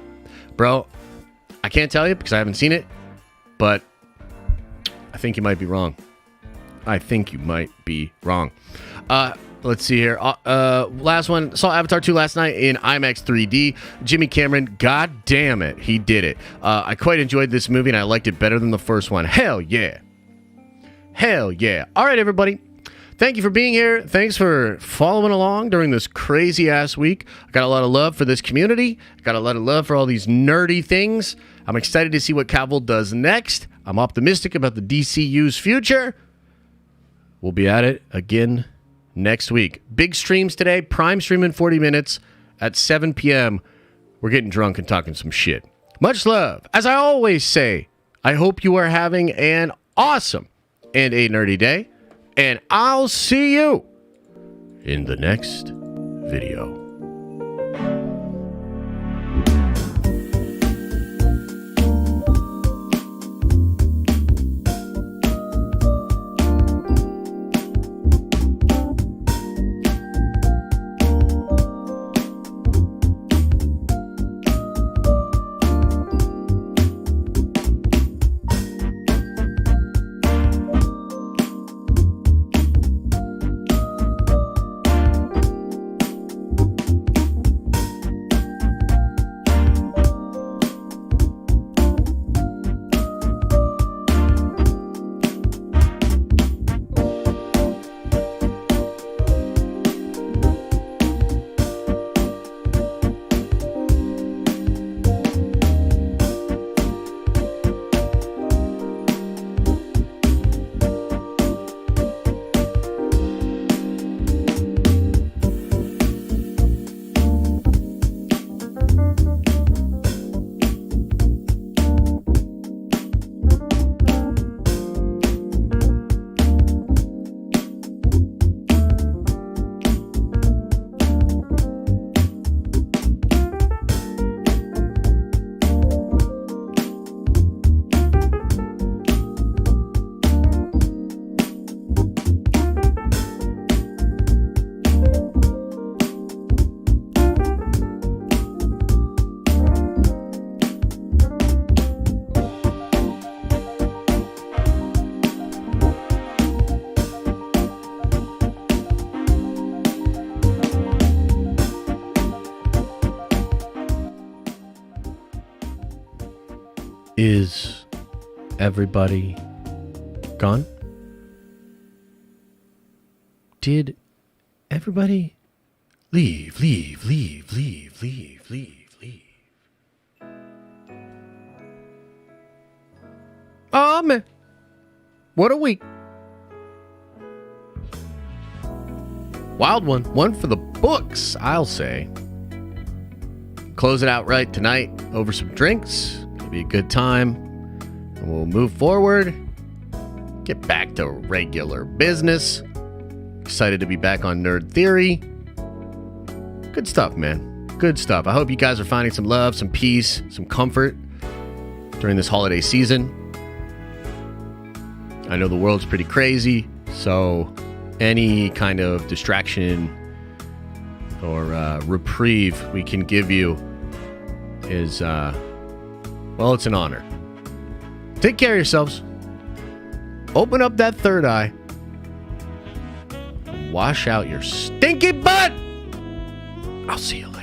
Bro, I can't tell you because I haven't seen it, but I think you might be wrong. Let's see here. Last one. Saw Avatar 2 last night in IMAX 3D. Jimmy Cameron, god damn it, he did it. I quite enjoyed this movie, and I liked it better than the first one. Hell yeah. Hell yeah. All right, everybody. Thank you for being here. Thanks for following along during this crazy-ass week. I got a lot of love for this community. I got a lot of love for all these nerdy things. I'm excited to see what CAVILL does next. I'm optimistic about the DCU's future. We'll be at it again next week. Big streams today. Prime stream in 40 minutes at 7 p.m. We're getting drunk and talking some shit. Much love. As I always say, I hope you are having an awesome and a nerdy day. And I'll see you in the next video. Is everybody gone? Did everybody leave? Oh, man. What a week. Wild one. One for the books, I'll say. Close it out right tonight over some drinks. It'll be a good time. And we'll move forward. Get back to regular business. Excited to be back on Nerd Theory. Good stuff, man. Good stuff. I hope you guys are finding some love, some peace, some comfort during this holiday season. I know the world's pretty crazy, so any kind of distraction or reprieve we can give you is, well, it's an honor. Take care of yourselves. Open up that third eye. Wash out your stinky butt. I'll see you later.